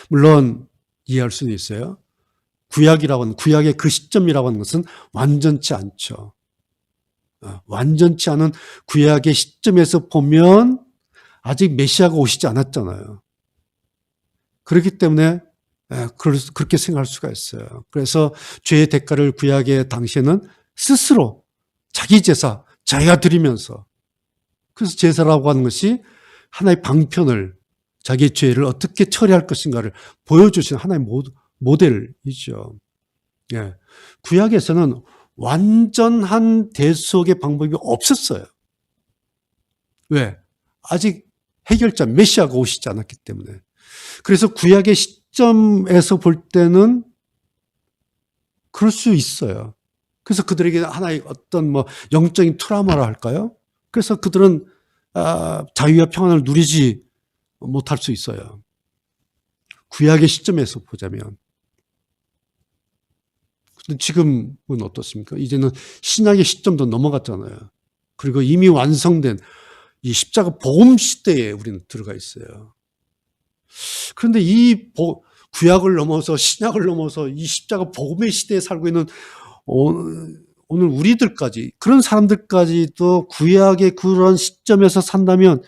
물론 이해할 수는 있어요. 구약의 그 시점이라고 하는 것은 완전치 않죠. 완전치 않은 구약의 시점에서 보면 아직 메시아가 오시지 않았잖아요. 그렇기 때문에 그렇게 생각할 수가 있어요. 그래서 죄의 대가를 구약의 당시에는 스스로 자기 제사, 자기가 드리면서 그래서 제사라고 하는 것이 하나의 방편을 자기의 죄를 어떻게 처리할 것인가를 보여주신 하나의 모델이죠. 예. 구약에서는 완전한 대속의 방법이 없었어요. 왜? 아직 해결자 메시아가 오시지 않았기 때문에. 그래서 구약의 시점에서 볼 때는 그럴 수 있어요. 그래서 그들에게 하나의 어떤 영적인 트라우마라 할까요? 그래서 그들은 자유와 평안을 누리지 못할 수 있어요. 구약의 시점에서 보자면. 근데 지금은 어떻습니까? 이제는 신약의 시점도 넘어갔잖아요. 그리고 이미 완성된 이 십자가 복음 시대에 우리는 들어가 있어요. 그런데 이 구약을 넘어서 신약을 넘어서 이 십자가 복음의 시대에 살고 있는 오늘 우리들까지 그런 사람들까지도 구약의 그런 시점에서 산다면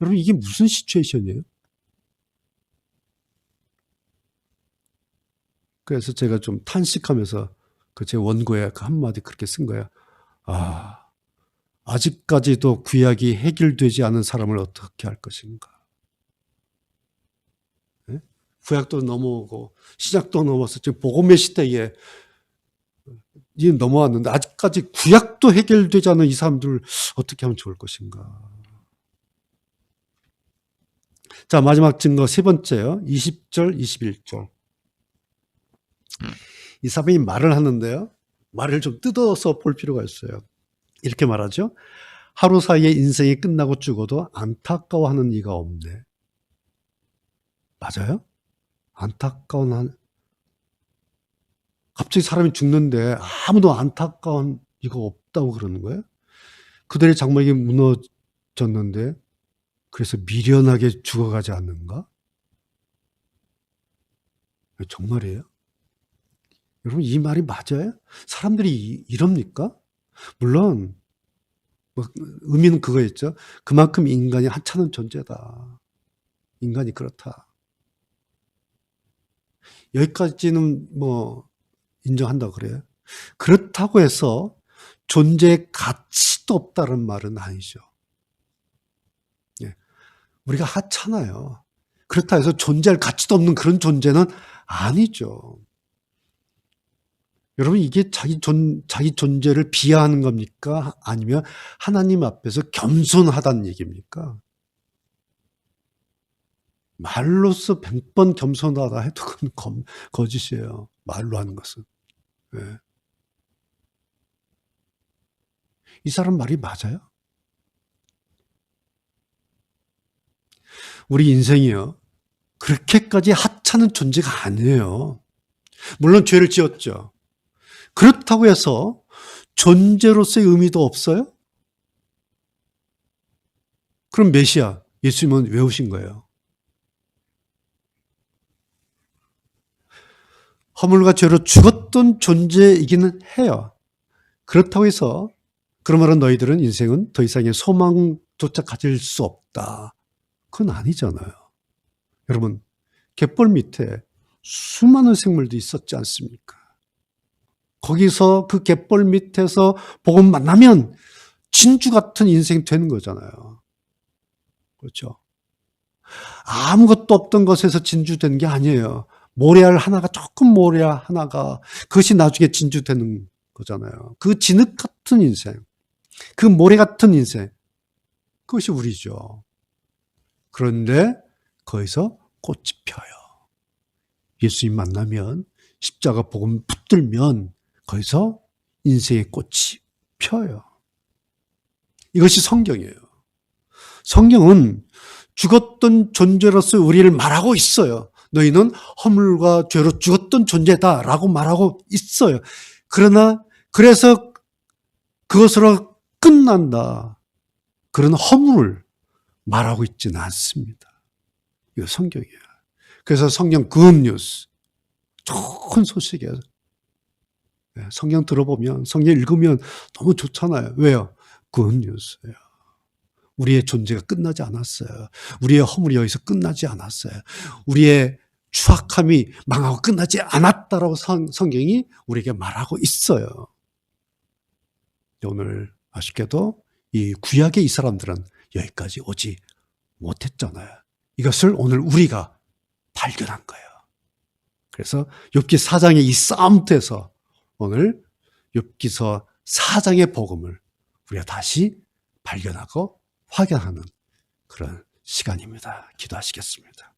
여러분 이게 무슨 시츄에이션이에요? 그래서 제가 좀 탄식하면서 제 원고에 그 한마디 그렇게 쓴 거예요. 아직까지도 구약이 해결되지 않은 사람을 어떻게 할 것인가. 네? 구약도 넘어오고 신약도 넘어서 지금 복음의 시대에 이제 넘어왔는데 아직까지 구약도 해결되지 않은 이 사람들을 어떻게 하면 좋을 것인가. 자, 마지막 증거 세 번째요. 20절, 21절. 이 사람이 말을 하는데요. 말을 좀 뜯어서 볼 필요가 있어요. 이렇게 말하죠. 하루 사이에 인생이 끝나고 죽어도 안타까워하는 이가 없네. 맞아요? 안타까운 갑자기 사람이 죽는데 아무도 안타까운 이거 없다고 그러는 거예요? 그들의 장막이 무너졌는데 그래서 미련하게 죽어가지 않는가? 정말이에요? 여러분 이 말이 맞아요? 사람들이 이럽니까? 물론 뭐 의미는 그거였죠. 그만큼 인간이 하찮은 존재다. 인간이 그렇다. 여기까지는 뭐 인정한다 그래요. 그렇다고 해서 존재의 가치도 없다는 말은 아니죠. 예. 우리가 하찮아요. 그렇다 해서 존재할 가치도 없는 그런 존재는 아니죠. 여러분 이게 자기 존재를 비하하는 겁니까? 아니면 하나님 앞에서 겸손하다는 얘기입니까? 말로써 100번 겸손하다 해도 그건 거짓이에요. 말로 하는 것은. 예. 이 사람 말이 맞아요? 우리 인생이요. 그렇게까지 하찮은 존재가 아니에요. 물론 죄를 지었죠. 그렇다고 해서 존재로서의 의미도 없어요? 그럼 메시아, 예수님은 왜 오신 거예요? 허물과 죄로 죽었던 존재이기는 해요. 그렇다고 해서 그러므로 너희들은 인생은 더 이상의 소망조차 가질 수 없다. 그건 아니잖아요. 여러분, 갯벌 밑에 수많은 생물도 있었지 않습니까? 거기서 그 갯벌 밑에서 복음 만나면 진주 같은 인생 되는 거잖아요. 그렇죠? 아무것도 없던 것에서 진주 되는 게 아니에요. 모래알 하나가 조금 모래알 하나가 그것이 나중에 진주 되는 거잖아요. 그 진흙 같은 인생, 그 모래 같은 인생, 그것이 우리죠. 그런데 거기서 꽃이 펴요. 예수님 만나면 십자가 복음 붙들면 거기서 인생의 꽃이 펴요. 이것이 성경이에요. 성경은 죽었던 존재로서 우리를 말하고 있어요. 너희는 허물과 죄로 죽었던 존재다라고 말하고 있어요. 그러나 그래서 그것으로 끝난다. 그런 허물을 말하고 있지는 않습니다. 이거 성경이에요. 그래서 성경 굿뉴스, 좋은 소식이에요. 성경 들어보면, 성경 읽으면 너무 좋잖아요. 왜요? 굿뉴스예요. 우리의 존재가 끝나지 않았어요. 우리의 허물이 여기서 끝나지 않았어요. 우리의 추악함이 망하고 끝나지 않았다라고 성경이 우리에게 말하고 있어요. 오늘 아쉽게도 이 구약의 이 사람들은 여기까지 오지 못했잖아요. 이것을 오늘 우리가 발견한 거예요. 그래서 욥기 4장의 이 싸움터에서 오늘 욥기서 4장의 복음을 우리가 다시 발견하고 확인하는 그런 시간입니다. 기도하시겠습니다.